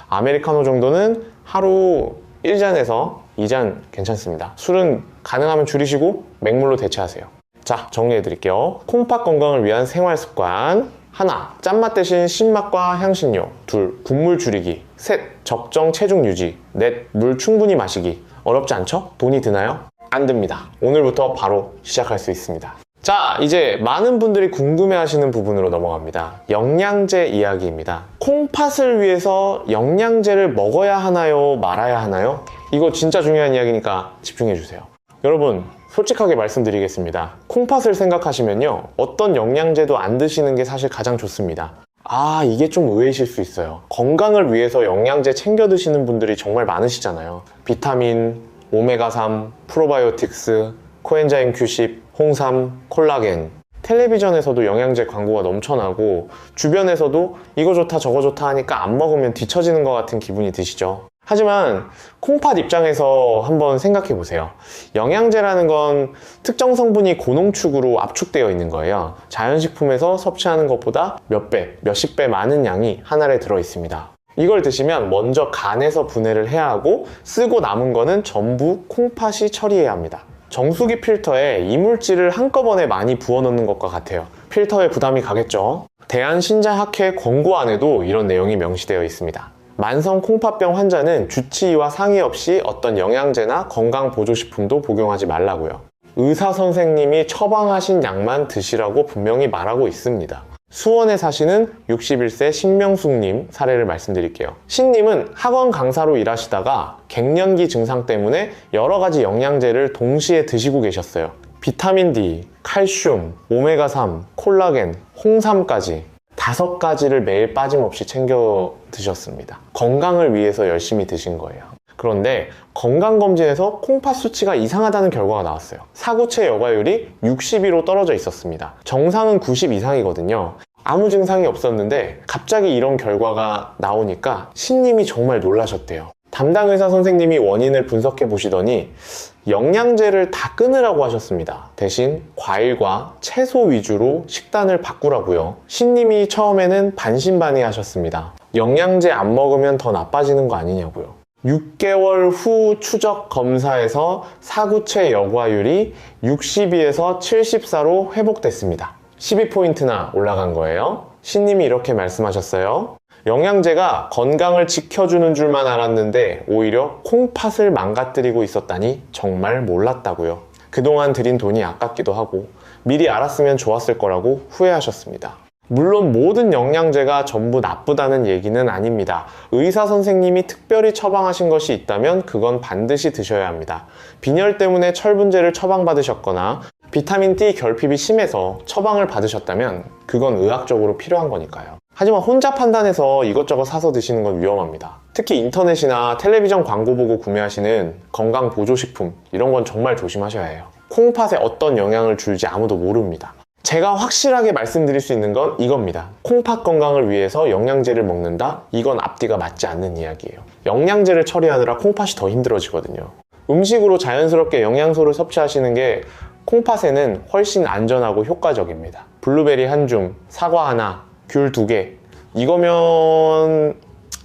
아메리카노 정도는 하루 1잔에서 2잔 괜찮습니다. 술은 가능하면 줄이시고 맹물로 대체하세요. 자, 정리해 드릴게요. 콩팥 건강을 위한 생활 습관. 하나, 짠맛 대신 신맛과 향신료. 둘, 국물 줄이기. 셋, 적정 체중 유지. 넷, 물 충분히 마시기. 어렵지 않죠? 돈이 드나요? 안 듭니다. 오늘부터 바로 시작할 수 있습니다. 자, 이제 많은 분들이 궁금해하시는 부분으로 넘어갑니다. 영양제 이야기입니다. 콩팥을 위해서 영양제를 먹어야 하나요? 말아야 하나요? 이거 진짜 중요한 이야기니까 집중해 주세요. 여러분, 솔직하게 말씀드리겠습니다. 콩팥을 생각하시면요, 어떤 영양제도 안 드시는 게 사실 가장 좋습니다. 이게 좀 의외이실 수 있어요. 건강을 위해서 영양제 챙겨 드시는 분들이 정말 많으시잖아요. 비타민, 오메가3, 프로바이오틱스, 코엔자임 Q10, 홍삼, 콜라겐. 텔레비전에서도 영양제 광고가 넘쳐나고 주변에서도 이거 좋다 저거 좋다 하니까 안 먹으면 뒤처지는 것 같은 기분이 드시죠. 하지만 콩팥 입장에서 한번 생각해 보세요. 영양제라는 건 특정 성분이 고농축으로 압축되어 있는 거예요. 자연식품에서 섭취하는 것보다 몇 배, 몇십 배 많은 양이 한 알에 들어 있습니다. 이걸 드시면 먼저 간에서 분해를 해야 하고 쓰고 남은 거는 전부 콩팥이 처리해야 합니다. 정수기 필터에 이물질을 한꺼번에 많이 부어넣는 것과 같아요. 필터에 부담이 가겠죠. 대한신자학회 권고안에도 이런 내용이 명시되어 있습니다. 만성 콩팥병 환자는 주치의와 상의 없이 어떤 영양제나 건강보조식품도 복용하지 말라고요. 의사 선생님이 처방하신 약만 드시라고 분명히 말하고 있습니다. 수원에 사시는 61세 신명숙님 사례를 말씀드릴게요. 신님은 학원 강사로 일하시다가 갱년기 증상 때문에 여러 가지 영양제를 동시에 드시고 계셨어요. 비타민 D, 칼슘, 오메가3, 콜라겐, 홍삼까지 5가지를 매일 빠짐없이 챙겨 드셨습니다. 건강을 위해서 열심히 드신 거예요. 그런데 건강검진에서 콩팥 수치가 이상하다는 결과가 나왔어요. 사구체 여과율이 62로 떨어져 있었습니다. 정상은 90 이상이거든요. 아무 증상이 없었는데 갑자기 이런 결과가 나오니까 신님이 정말 놀라셨대요. 담당 의사 선생님이 원인을 분석해 보시더니 영양제를 다 끊으라고 하셨습니다. 대신 과일과 채소 위주로 식단을 바꾸라고요. 신님이 처음에는 반신반의 하셨습니다. 영양제 안 먹으면 더 나빠지는 거 아니냐고요. 6개월 후 추적 검사에서 사구체 여과율이 62에서 74로 회복됐습니다. 12포인트나 올라간 거예요. 신님이 이렇게 말씀하셨어요. 영양제가 건강을 지켜주는 줄만 알았는데 오히려 콩팥을 망가뜨리고 있었다니 정말 몰랐다고요. 그동안 들인 돈이 아깝기도 하고 미리 알았으면 좋았을 거라고 후회하셨습니다. 물론 모든 영양제가 전부 나쁘다는 얘기는 아닙니다. 의사 선생님이 특별히 처방하신 것이 있다면 그건 반드시 드셔야 합니다. 빈혈 때문에 철분제를 처방받으셨거나 비타민 D 결핍이 심해서 처방을 받으셨다면 그건 의학적으로 필요한 거니까요. 하지만 혼자 판단해서 이것저것 사서 드시는 건 위험합니다. 특히 인터넷이나 텔레비전 광고 보고 구매하시는 건강 보조식품 이런 건 정말 조심하셔야 해요. 콩팥에 어떤 영향을 줄지 아무도 모릅니다. 제가 확실하게 말씀드릴 수 있는 건 이겁니다. 콩팥 건강을 위해서 영양제를 먹는다? 이건 앞뒤가 맞지 않는 이야기예요. 영양제를 처리하느라 콩팥이 더 힘들어지거든요. 음식으로 자연스럽게 영양소를 섭취하시는 게 콩팥에는 훨씬 안전하고 효과적입니다. 블루베리 한 줌, 사과 하나, 귤 2개. 이거면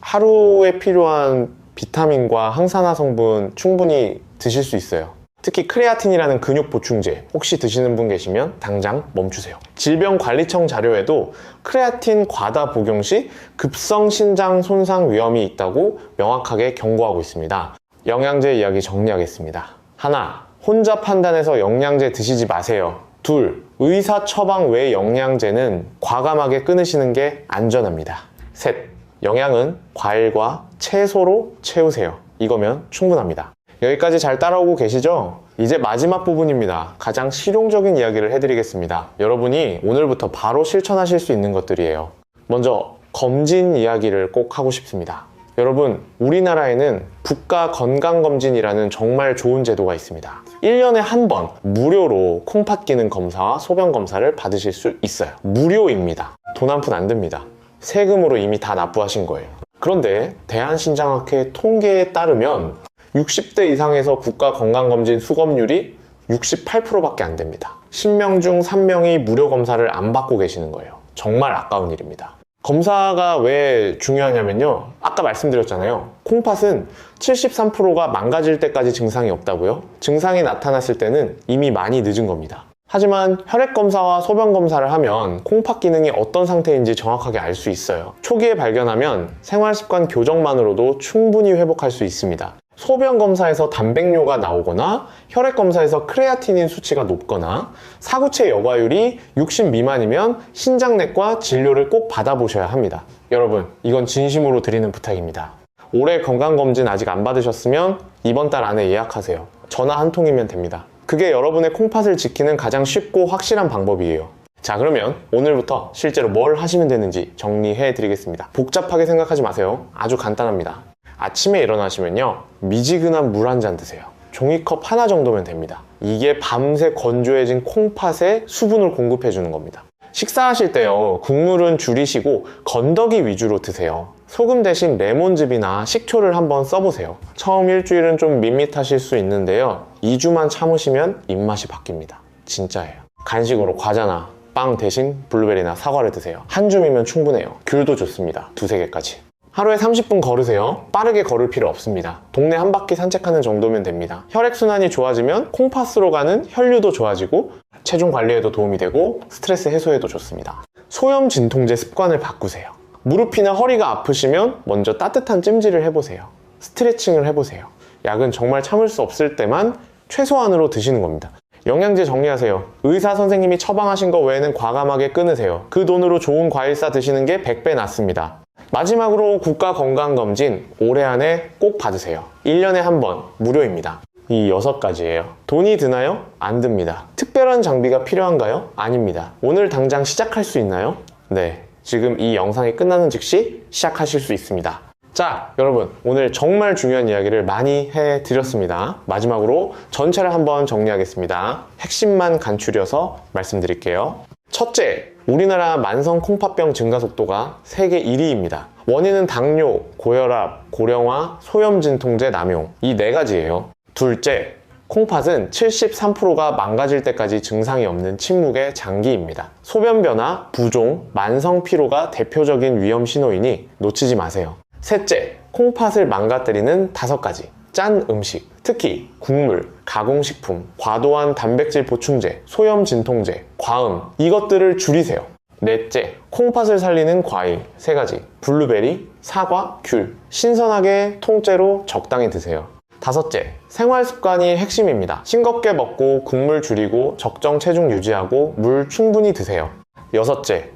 하루에 필요한 비타민과 항산화 성분 충분히 드실 수 있어요. 특히 크레아틴이라는 근육 보충제 혹시 드시는 분 계시면 당장 멈추세요. 질병관리청 자료에도 크레아틴 과다 복용 시 급성 신장 손상 위험이 있다고 명확하게 경고하고 있습니다. 영양제 이야기 정리하겠습니다. 하나, 혼자 판단해서 영양제 드시지 마세요. 둘, 의사 처방 외 영양제는 과감하게 끊으시는 게 안전합니다. 셋, 영양은 과일과 채소로 채우세요. 이거면 충분합니다. 여기까지 잘 따라오고 계시죠? 이제 마지막 부분입니다. 가장 실용적인 이야기를 해드리겠습니다. 여러분이 오늘부터 바로 실천하실 수 있는 것들이에요. 먼저 검진 이야기를 꼭 하고 싶습니다. 여러분, 우리나라에는 국가건강검진이라는 정말 좋은 제도가 있습니다. 1년에 한 번 무료로 콩팥 기능 검사와 소변 검사를 받으실 수 있어요. 무료입니다. 돈 한 푼 안 듭니다. 세금으로 이미 다 납부하신 거예요. 그런데 대한신장학회 통계에 따르면 60대 이상에서 국가건강검진 수검률이 68%밖에 안 됩니다. 10명 중 3명이 무료 검사를 안 받고 계시는 거예요. 정말 아까운 일입니다. 검사가 왜 중요하냐면요, 아까 말씀드렸잖아요. 콩팥은 73%가 망가질 때까지 증상이 없다고요? 증상이 나타났을 때는 이미 많이 늦은 겁니다. 하지만 혈액검사와 소변검사를 하면 콩팥 기능이 어떤 상태인지 정확하게 알 수 있어요. 초기에 발견하면 생활습관 교정만으로도 충분히 회복할 수 있습니다. 소변검사에서 단백뇨가 나오거나 혈액검사에서 크레아티닌 수치가 높거나 사구체 여과율이 60 미만이면 신장내과 진료를 꼭 받아보셔야 합니다. 여러분, 이건 진심으로 드리는 부탁입니다. 올해 건강검진 아직 안 받으셨으면 이번 달 안에 예약하세요. 전화 한 통이면 됩니다. 그게 여러분의 콩팥을 지키는 가장 쉽고 확실한 방법이에요. 자, 그러면 오늘부터 실제로 뭘 하시면 되는지 정리해 드리겠습니다. 복잡하게 생각하지 마세요. 아주 간단합니다. 아침에 일어나시면요, 미지근한 물 한 잔 드세요. 종이컵 하나 정도면 됩니다. 이게 밤새 건조해진 콩팥에 수분을 공급해 주는 겁니다. 식사하실 때요, 국물은 줄이시고 건더기 위주로 드세요. 소금 대신 레몬즙이나 식초를 한번 써보세요. 처음 일주일은 좀 밋밋하실 수 있는데요, 2주만 참으시면 입맛이 바뀝니다. 진짜예요. 간식으로 과자나 빵 대신 블루베리나 사과를 드세요. 한 줌이면 충분해요. 귤도 좋습니다. 2-3개까지. 하루에 30분 걸으세요. 빠르게 걸을 필요 없습니다. 동네 한 바퀴 산책하는 정도면 됩니다. 혈액순환이 좋아지면 콩팥으로 가는 혈류도 좋아지고 체중 관리에도 도움이 되고 스트레스 해소에도 좋습니다. 소염 진통제 습관을 바꾸세요. 무릎이나 허리가 아프시면 먼저 따뜻한 찜질을 해보세요. 스트레칭을 해보세요. 약은 정말 참을 수 없을 때만 최소한으로 드시는 겁니다. 영양제 정리하세요. 의사 선생님이 처방하신 거 외에는 과감하게 끊으세요. 그 돈으로 좋은 과일사 드시는 게 100배 낫습니다. 마지막으로 국가건강검진 올해 안에 꼭 받으세요. 1년에 한 번 무료입니다. 이 6가지예요. 돈이 드나요? 안 듭니다. 특별한 장비가 필요한가요? 아닙니다. 오늘 당장 시작할 수 있나요? 네, 지금 이 영상이 끝나는 즉시 시작하실 수 있습니다. 자, 여러분, 오늘 정말 중요한 이야기를 많이 해드렸습니다. 마지막으로 전체를 한번 정리하겠습니다. 핵심만 간추려서 말씀드릴게요. 첫째, 우리나라 만성 콩팥병 증가 속도가 세계 1위입니다. 원인은 당뇨, 고혈압, 고령화, 소염진통제 남용, 이 4가지예요. 둘째, 콩팥은 73%가 망가질 때까지 증상이 없는 침묵의 장기입니다. 소변 변화, 부종, 만성 피로가 대표적인 위험 신호이니 놓치지 마세요. 셋째, 콩팥을 망가뜨리는 5가지 짠 음식, 특히 국물, 가공식품, 과도한 단백질 보충제, 소염 진통제, 과음, 이것들을 줄이세요. 넷째, 콩팥을 살리는 과일 3가지, 블루베리, 사과, 귤, 신선하게 통째로 적당히 드세요. 다섯째, 생활 습관이 핵심입니다. 싱겁게 먹고 국물 줄이고 적정 체중 유지하고 물 충분히 드세요. 여섯째,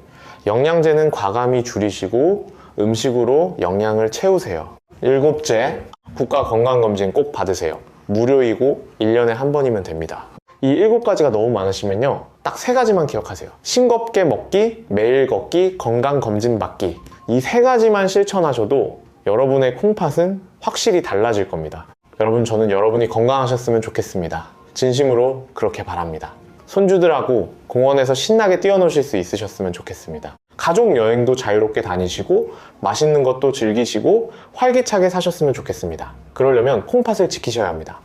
영양제는 과감히 줄이시고 음식으로 영양을 채우세요. 일곱째, 국가건강검진 꼭 받으세요. 무료이고 1년에 한 번이면 됩니다. 이 7가지가 너무 많으시면요, 딱 3가지만 기억하세요. 싱겁게 먹기, 매일 걷기, 건강검진 받기. 이 3가지만 실천하셔도 여러분의 콩팥은 확실히 달라질 겁니다. 여러분, 저는 여러분이 건강하셨으면 좋겠습니다. 진심으로 그렇게 바랍니다. 손주들하고 공원에서 신나게 뛰어노실 수 있으셨으면 좋겠습니다. 가족 여행도 자유롭게 다니시고 맛있는 것도 즐기시고 활기차게 사셨으면 좋겠습니다. 그러려면 콩팥을 지키셔야 합니다.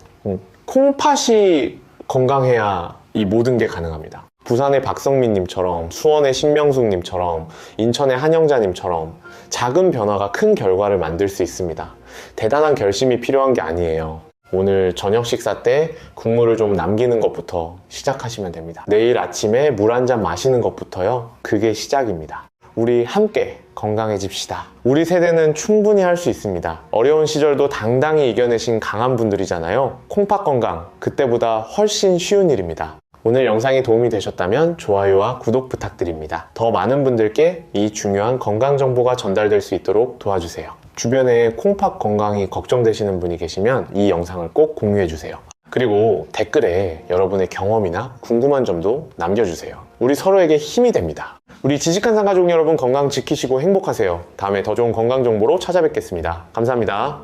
콩팥이 건강해야 이 모든 게 가능합니다. 부산의 박성민님처럼, 수원의 신명숙님처럼, 인천의 한영자님처럼 작은 변화가 큰 결과를 만들 수 있습니다. 대단한 결심이 필요한 게 아니에요. 오늘 저녁 식사 때 국물을 좀 남기는 것부터 시작하시면 됩니다. 내일 아침에 물 한 잔 마시는 것부터요, 그게 시작입니다. 우리 함께 건강해집시다. 우리 세대는 충분히 할 수 있습니다. 어려운 시절도 당당히 이겨내신 강한 분들이잖아요. 콩팥 건강, 그때보다 훨씬 쉬운 일입니다. 오늘 영상이 도움이 되셨다면 좋아요와 구독 부탁드립니다. 더 많은 분들께 이 중요한 건강 정보가 전달될 수 있도록 도와주세요. 주변에 콩팥 건강이 걱정되시는 분이 계시면 이 영상을 꼭 공유해주세요. 그리고 댓글에 여러분의 경험이나 궁금한 점도 남겨주세요. 우리 서로에게 힘이 됩니다. 우리 지식한상 가족 여러분, 건강 지키시고 행복하세요. 다음에 더 좋은 건강 정보로 찾아뵙겠습니다. 감사합니다.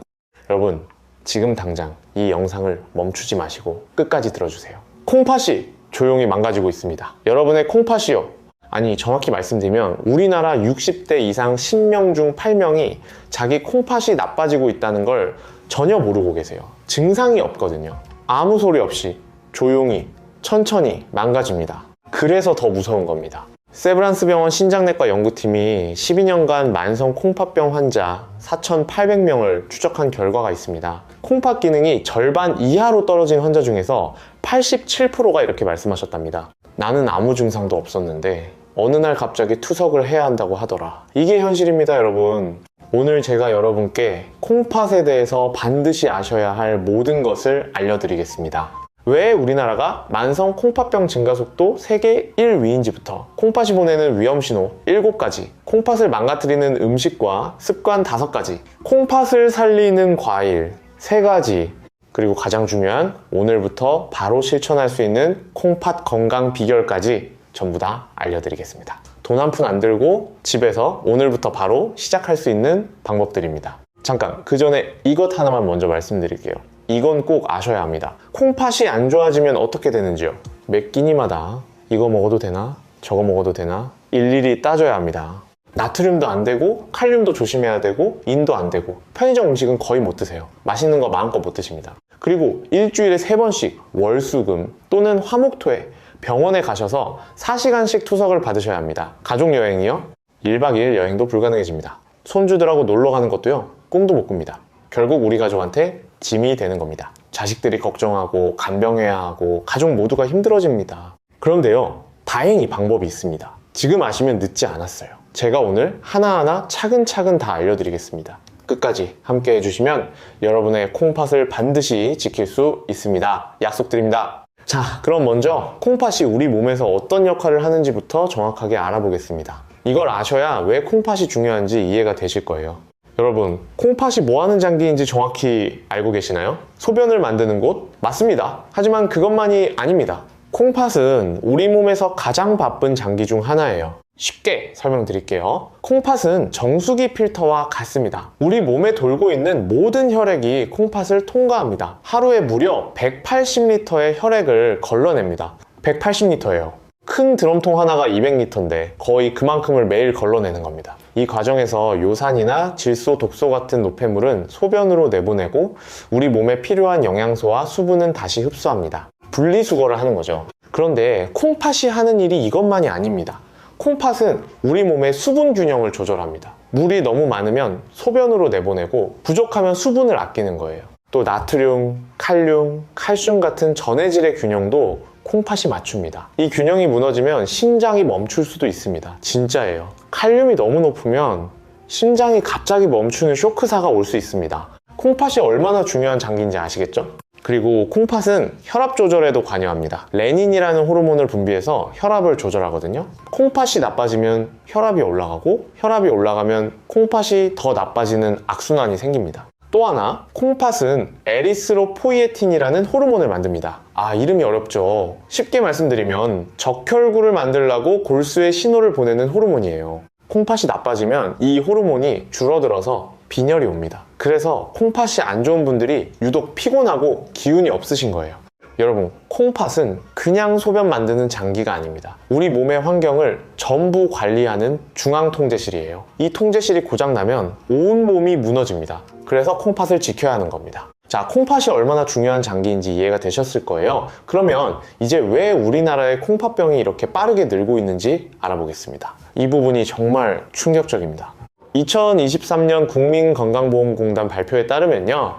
여러분, 지금 당장 이 영상을 멈추지 마시고 끝까지 들어주세요. 콩팥이 조용히 망가지고 있습니다. 여러분의 콩팥이요, 아니 정확히 말씀드리면 우리나라 60대 이상 10명 중 8명이 자기 콩팥이 나빠지고 있다는 걸 전혀 모르고 계세요. 증상이 없거든요. 아무 소리 없이 조용히 천천히 망가집니다. 그래서 더 무서운 겁니다. 세브란스 병원 신장내과 연구팀이 12년간 만성 콩팥병 환자 4,800명을 추적한 결과가 있습니다. 콩팥 기능이 절반 이하로 떨어진 환자 중에서 87%가 이렇게 말씀하셨답니다. 나는 아무 증상도 없었는데 어느 날 갑자기 투석을 해야 한다고 하더라. 이게 현실입니다, 여러분. 오늘 제가 여러분께 콩팥에 대해서 반드시 아셔야 할 모든 것을 알려드리겠습니다. 왜 우리나라가 만성 콩팥병 증가 속도 세계 1위인지부터 콩팥이 보내는 위험신호 7가지, 콩팥을 망가뜨리는 음식과 습관 5가지, 콩팥을 살리는 과일 3가지, 그리고 가장 중요한 오늘부터 바로 실천할 수 있는 콩팥 건강 비결까지 전부 다 알려드리겠습니다. 돈 한 푼 안 들고 집에서 오늘부터 바로 시작할 수 있는 방법들입니다. 잠깐 그 전에 이것 하나만 먼저 말씀드릴게요. 이건 꼭 아셔야 합니다. 콩팥이 안 좋아지면 어떻게 되는지요? 매 끼니마다 이거 먹어도 되나? 저거 먹어도 되나? 일일이 따져야 합니다. 나트륨도 안 되고 칼륨도 조심해야 되고 인도 안 되고 편의점 음식은 거의 못 드세요. 맛있는 거 마음껏 못 드십니다. 그리고 일주일에 3번씩 월수금 또는 화목토에 병원에 가셔서 4시간씩 투석을 받으셔야 합니다. 가족여행이요? 1박 2일 여행도 불가능해집니다. 손주들하고 놀러 가는 것도요, 꿈도 못 꿉니다. 결국 우리 가족한테 짐이 되는 겁니다. 자식들이 걱정하고 간병해야 하고 가족 모두가 힘들어집니다. 그런데요, 다행히 방법이 있습니다. 지금 아시면 늦지 않았어요. 제가 오늘 하나하나 차근차근 다 알려드리겠습니다. 끝까지 함께 해주시면 여러분의 콩팥을 반드시 지킬 수 있습니다. 약속드립니다. 자, 그럼 먼저 콩팥이 우리 몸에서 어떤 역할을 하는지부터 정확하게 알아보겠습니다. 이걸 아셔야 왜 콩팥이 중요한지 이해가 되실 거예요. 여러분, 콩팥이 뭐 하는 장기인지 정확히 알고 계시나요? 소변을 만드는 곳? 맞습니다. 하지만 그것만이 아닙니다. 콩팥은 우리 몸에서 가장 바쁜 장기 중 하나예요. 쉽게 설명드릴게요. 콩팥은 정수기 필터와 같습니다. 우리 몸에 돌고 있는 모든 혈액이 콩팥을 통과합니다. 하루에 무려 180리터의 혈액을 걸러냅니다. 180리터예요. 큰 드럼통 하나가 200리터인데 거의 그만큼을 매일 걸러내는 겁니다. 이 과정에서 요산이나 질소, 독소 같은 노폐물은 소변으로 내보내고 우리 몸에 필요한 영양소와 수분은 다시 흡수합니다. 분리수거를 하는 거죠. 그런데 콩팥이 하는 일이 이것만이 아닙니다. 콩팥은 우리 몸의 수분 균형을 조절합니다. 물이 너무 많으면 소변으로 내보내고 부족하면 수분을 아끼는 거예요. 또 나트륨, 칼륨, 칼슘 같은 전해질의 균형도 콩팥이 맞춥니다. 이 균형이 무너지면 심장이 멈출 수도 있습니다. 진짜예요. 칼륨이 너무 높으면 심장이 갑자기 멈추는 쇼크사가 올 수 있습니다. 콩팥이 얼마나 중요한 장기인지 아시겠죠? 그리고 콩팥은 혈압 조절에도 관여합니다. 레닌이라는 호르몬을 분비해서 혈압을 조절하거든요. 콩팥이 나빠지면 혈압이 올라가고 혈압이 올라가면 콩팥이 더 나빠지는 악순환이 생깁니다. 또 하나, 콩팥은 에리스로포이에틴이라는 호르몬을 만듭니다. 아, 이름이 어렵죠. 쉽게 말씀드리면 적혈구를 만들려고 골수에 신호를 보내는 호르몬이에요. 콩팥이 나빠지면 이 호르몬이 줄어들어서 빈혈이 옵니다. 그래서 콩팥이 안 좋은 분들이 유독 피곤하고 기운이 없으신 거예요. 여러분, 콩팥은 그냥 소변 만드는 장기가 아닙니다. 우리 몸의 환경을 전부 관리하는 중앙통제실이에요. 이 통제실이 고장나면 온 몸이 무너집니다. 그래서 콩팥을 지켜야 하는 겁니다. 자, 콩팥이 얼마나 중요한 장기인지 이해가 되셨을 거예요. 그러면 이제 왜 우리나라의 콩팥병이 이렇게 빠르게 늘고 있는지 알아보겠습니다. 이 부분이 정말 충격적입니다. 2023년 국민건강보험공단 발표에 따르면요,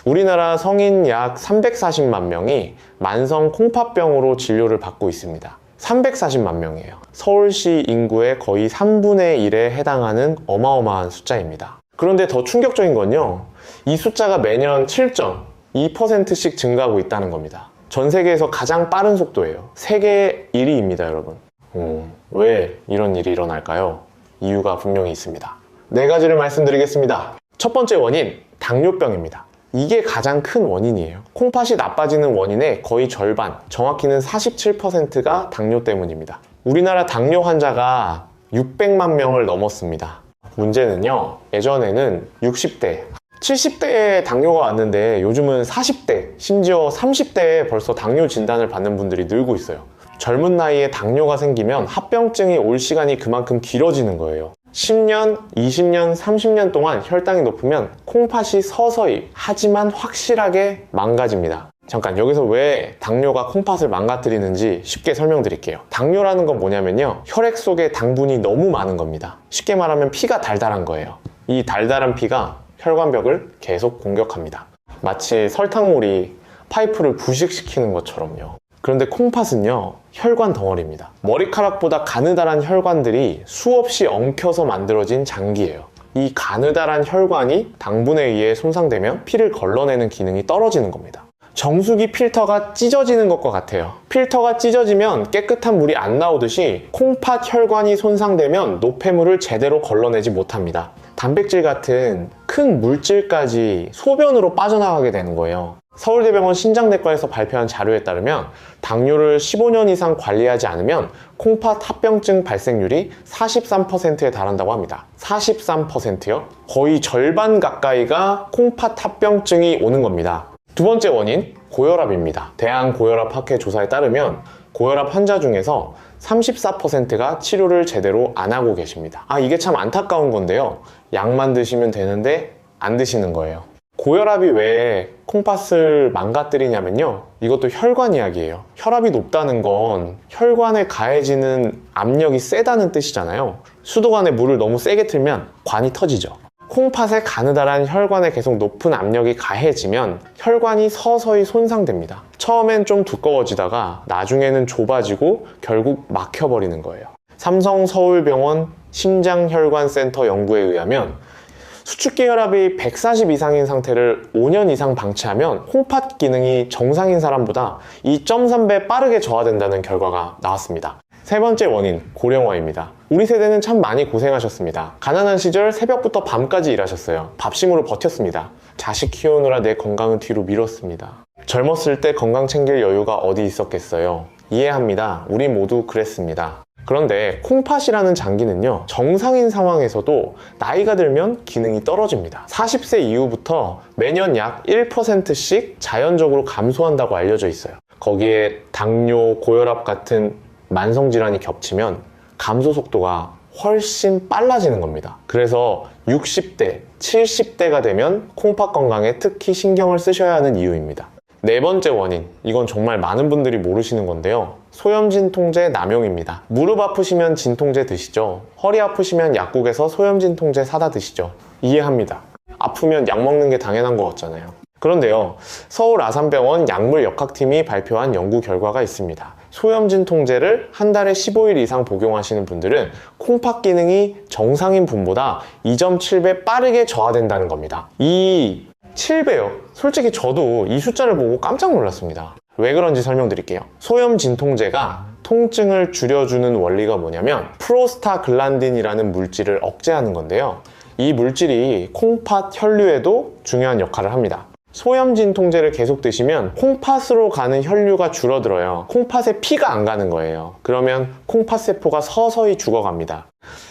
우리나라 성인 약 340만 명이 만성 콩팥병으로 진료를 받고 있습니다. 340만 명이에요. 서울시 인구의 거의 3분의 1에 해당하는 어마어마한 숫자입니다. 그런데 더 충격적인 건요, 이 숫자가 매년 7.2%씩 증가하고 있다는 겁니다. 전 세계에서 가장 빠른 속도예요. 세계 1위입니다, 여러분. 왜 이런 일이 일어날까요? 이유가 분명히 있습니다. 4가지를 말씀드리겠습니다. 첫 번째 원인, 당뇨병입니다. 이게 가장 큰 원인이에요. 콩팥이 나빠지는 원인의 거의 절반, 정확히는 47%가 당뇨 때문입니다. 우리나라 당뇨 환자가 600만 명을 넘었습니다. 문제는요, 예전에는 60대, 70대에 당뇨가 왔는데 요즘은 40대, 심지어 30대에 벌써 당뇨 진단을 받는 분들이 늘고 있어요. 젊은 나이에 당뇨가 생기면 합병증이 올 시간이 그만큼 길어지는 거예요. 10년, 20년, 30년 동안 혈당이 높으면 콩팥이 서서히 하지만 확실하게 망가집니다. 잠깐 여기서 왜 당뇨가 콩팥을 망가뜨리는지 쉽게 설명드릴게요. 당뇨라는 건 뭐냐면요, 혈액 속에 당분이 너무 많은 겁니다. 쉽게 말하면 피가 달달한 거예요. 이 달달한 피가 혈관벽을 계속 공격합니다. 마치 설탕물이 파이프를 부식시키는 것처럼요. 그런데 콩팥은요, 혈관 덩어리입니다. 머리카락보다 가느다란 혈관들이 수없이 엉켜서 만들어진 장기예요. 이 가느다란 혈관이 당분에 의해 손상되면 피를 걸러내는 기능이 떨어지는 겁니다. 정수기 필터가 찢어지는 것과 같아요. 필터가 찢어지면 깨끗한 물이 안 나오듯이 콩팥 혈관이 손상되면 노폐물을 제대로 걸러내지 못합니다. 단백질 같은 큰 물질까지 소변으로 빠져나가게 되는 거예요. 서울대병원 신장내과에서 발표한 자료에 따르면 당뇨를 15년 이상 관리하지 않으면 콩팥 합병증 발생률이 43%에 달한다고 합니다. 43%요? 거의 절반 가까이가 콩팥 합병증이 오는 겁니다. 두 번째 원인, 고혈압입니다. 대한고혈압학회 조사에 따르면 고혈압 환자 중에서 34%가 치료를 제대로 안 하고 계십니다. 이게 참 안타까운 건데요. 약만 드시면 되는데 안 드시는 거예요. 고혈압이 왜 콩팥을 망가뜨리냐면요, 이것도 혈관 이야기예요. 혈압이 높다는 건 혈관에 가해지는 압력이 세다는 뜻이잖아요. 수도관에 물을 너무 세게 틀면 관이 터지죠. 콩팥의 가느다란 혈관에 계속 높은 압력이 가해지면 혈관이 서서히 손상됩니다. 처음엔 좀 두꺼워지다가 나중에는 좁아지고 결국 막혀버리는 거예요. 삼성서울병원 심장혈관센터 연구에 의하면 수축기 혈압이 140 이상인 상태를 5년 이상 방치하면 콩팥 기능이 정상인 사람보다 2.3배 빠르게 저하된다는 결과가 나왔습니다. 세 번째 원인, 고령화입니다. 우리 세대는 참 많이 고생하셨습니다. 가난한 시절 새벽부터 밤까지 일하셨어요. 밥심으로 버텼습니다. 자식 키우느라 내 건강은 뒤로 미뤘습니다. 젊었을 때 건강 챙길 여유가 어디 있었겠어요. 이해합니다. 우리 모두 그랬습니다. 그런데 콩팥이라는 장기는요, 정상인 상황에서도 나이가 들면 기능이 떨어집니다. 40세 이후부터 매년 약 1%씩 자연적으로 감소한다고 알려져 있어요. 거기에 당뇨, 고혈압 같은 만성질환이 겹치면 감소 속도가 훨씬 빨라지는 겁니다. 그래서 60대, 70대가 되면 콩팥 건강에 특히 신경을 쓰셔야 하는 이유입니다. 네 번째 원인, 이건 정말 많은 분들이 모르시는 건데요. 소염진통제 남용입니다. 무릎 아프시면 진통제 드시죠. 허리 아프시면 약국에서 소염진통제 사다 드시죠. 이해합니다. 아프면 약 먹는 게 당연한 것 같잖아요. 그런데요, 서울 아산병원 약물역학팀이 발표한 연구 결과가 있습니다. 소염진통제를 한 달에 15일 이상 복용하시는 분들은 콩팥 기능이 정상인 분보다 2.7배 빠르게 저하된다는 겁니다. 이 7배요. 솔직히 저도 이 숫자를 보고 깜짝 놀랐습니다. 왜 그런지 설명드릴게요. 소염진통제가 통증을 줄여주는 원리가 뭐냐면 프로스타글란딘이라는 물질을 억제하는 건데요. 이 물질이 콩팥 혈류에도 중요한 역할을 합니다. 소염진통제를 계속 드시면 콩팥으로 가는 혈류가 줄어들어요. 콩팥에 피가 안 가는 거예요. 그러면 콩팥세포가 서서히 죽어갑니다.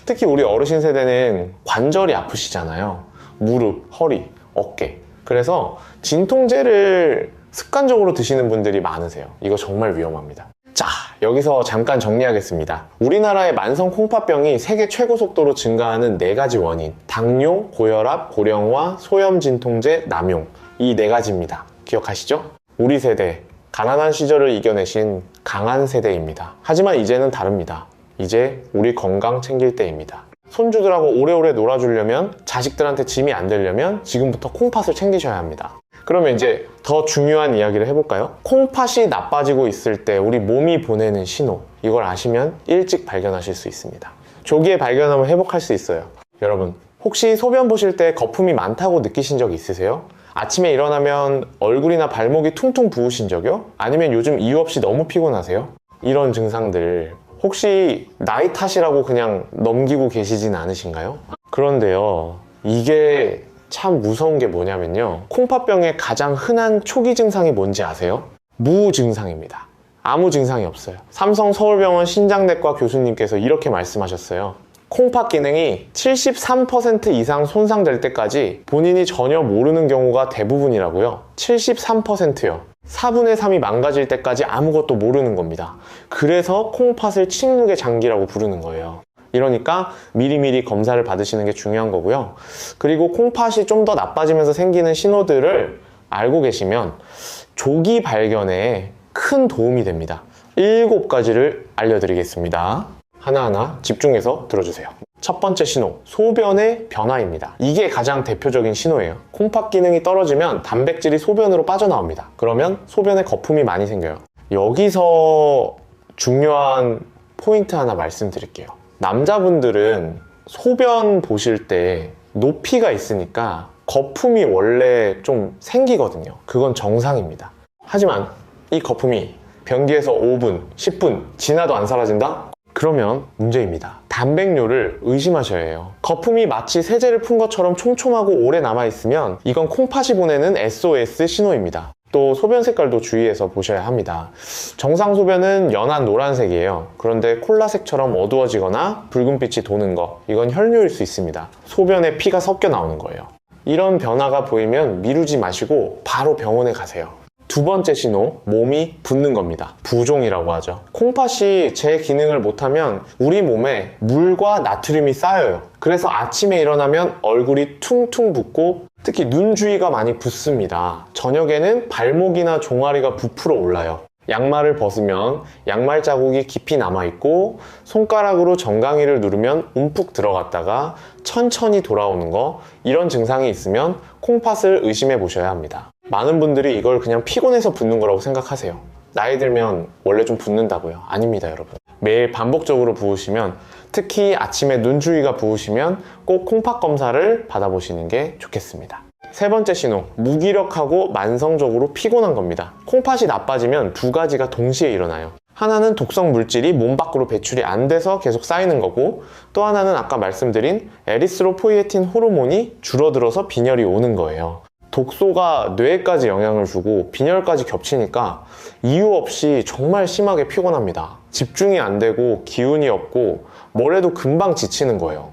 특히 우리 어르신 세대는 관절이 아프시잖아요. 무릎, 허리, 어깨. 그래서 진통제를 습관적으로 드시는 분들이 많으세요. 이거 정말 위험합니다. 자, 여기서 잠깐 정리하겠습니다. 우리나라의 만성 콩팥병이 세계 최고 속도로 증가하는 4가지 원인, 당뇨, 고혈압, 고령화, 소염진통제, 남용, 이 4가지입니다. 기억하시죠? 우리 세대, 가난한 시절을 이겨내신 강한 세대입니다. 하지만 이제는 다릅니다. 이제 우리 건강 챙길 때입니다. 손주들하고 오래오래 놀아주려면, 자식들한테 짐이 안 되려면 지금부터 콩팥을 챙기셔야 합니다. 그러면 이제 더 중요한 이야기를 해볼까요? 콩팥이 나빠지고 있을 때 우리 몸이 보내는 신호, 이걸 아시면 일찍 발견하실 수 있습니다. 조기에 발견하면 회복할 수 있어요. 여러분, 혹시 소변 보실 때 거품이 많다고 느끼신 적 있으세요? 아침에 일어나면 얼굴이나 발목이 퉁퉁 부으신 적이요? 아니면 요즘 이유 없이 너무 피곤하세요? 이런 증상들 혹시 나이 탓이라고 그냥 넘기고 계시진 않으신가요? 그런데요, 이게 참 무서운 게 뭐냐면요, 콩팥병의 가장 흔한 초기 증상이 뭔지 아세요? 무증상입니다. 아무 증상이 없어요. 삼성서울병원 신장내과 교수님께서 이렇게 말씀하셨어요. 콩팥 기능이 73% 이상 손상될 때까지 본인이 전혀 모르는 경우가 대부분이라고요. 73%요. 4분의 3이 망가질 때까지 아무것도 모르는 겁니다. 그래서 콩팥을 침묵의 장기라고 부르는 거예요. 이러니까 미리미리 검사를 받으시는 게 중요한 거고요. 그리고 콩팥이 좀 더 나빠지면서 생기는 신호들을 알고 계시면 조기 발견에 큰 도움이 됩니다. 7가지를 알려드리겠습니다. 하나하나 집중해서 들어주세요. 첫 번째 신호, 소변의 변화입니다. 이게 가장 대표적인 신호예요. 콩팥 기능이 떨어지면 단백질이 소변으로 빠져나옵니다. 그러면 소변에 거품이 많이 생겨요. 여기서 중요한 포인트 하나 말씀드릴게요. 남자분들은 소변 보실 때 높이가 있으니까 거품이 원래 좀 생기거든요. 그건 정상입니다. 하지만 이 거품이 변기에서 5분, 10분 지나도 안 사라진다? 그러면 문제입니다. 단백뇨를 의심하셔야 해요. 거품이 마치 세제를 푼 것처럼 촘촘하고 오래 남아있으면 이건 콩팥이 보내는 SOS 신호입니다. 또 소변 색깔도 주의해서 보셔야 합니다. 정상 소변은 연한 노란색이에요. 그런데 콜라색처럼 어두워지거나 붉은빛이 도는 거, 이건 혈뇨일 수 있습니다. 소변에 피가 섞여 나오는 거예요. 이런 변화가 보이면 미루지 마시고 바로 병원에 가세요. 두 번째 신호, 몸이 붓는 겁니다. 부종이라고 하죠. 콩팥이 제 기능을 못하면 우리 몸에 물과 나트륨이 쌓여요. 그래서 아침에 일어나면 얼굴이 퉁퉁 붓고 특히 눈 주위가 많이 붓습니다. 저녁에는 발목이나 종아리가 부풀어 올라요. 양말을 벗으면 양말 자국이 깊이 남아있고 손가락으로 정강이를 누르면 움푹 들어갔다가 천천히 돌아오는 거, 이런 증상이 있으면 콩팥을 의심해 보셔야 합니다. 많은 분들이 이걸 그냥 피곤해서 붓는 거라고 생각하세요. 나이 들면 원래 좀 붓는다고요? 아닙니다, 여러분. 매일 반복적으로 부으시면, 특히 아침에 눈 주위가 부으시면 꼭 콩팥 검사를 받아보시는 게 좋겠습니다. 세 번째 신호, 무기력하고 만성적으로 피곤한 겁니다. 콩팥이 나빠지면 2가지가 동시에 일어나요. 하나는 독성 물질이 몸 밖으로 배출이 안 돼서 계속 쌓이는 거고, 또 하나는 아까 말씀드린 에리스로포이에틴 호르몬이 줄어들어서 빈혈이 오는 거예요. 독소가 뇌에까지 영향을 주고 빈혈까지 겹치니까 이유 없이 정말 심하게 피곤합니다. 집중이 안 되고 기운이 없고 뭘 해도 금방 지치는 거예요.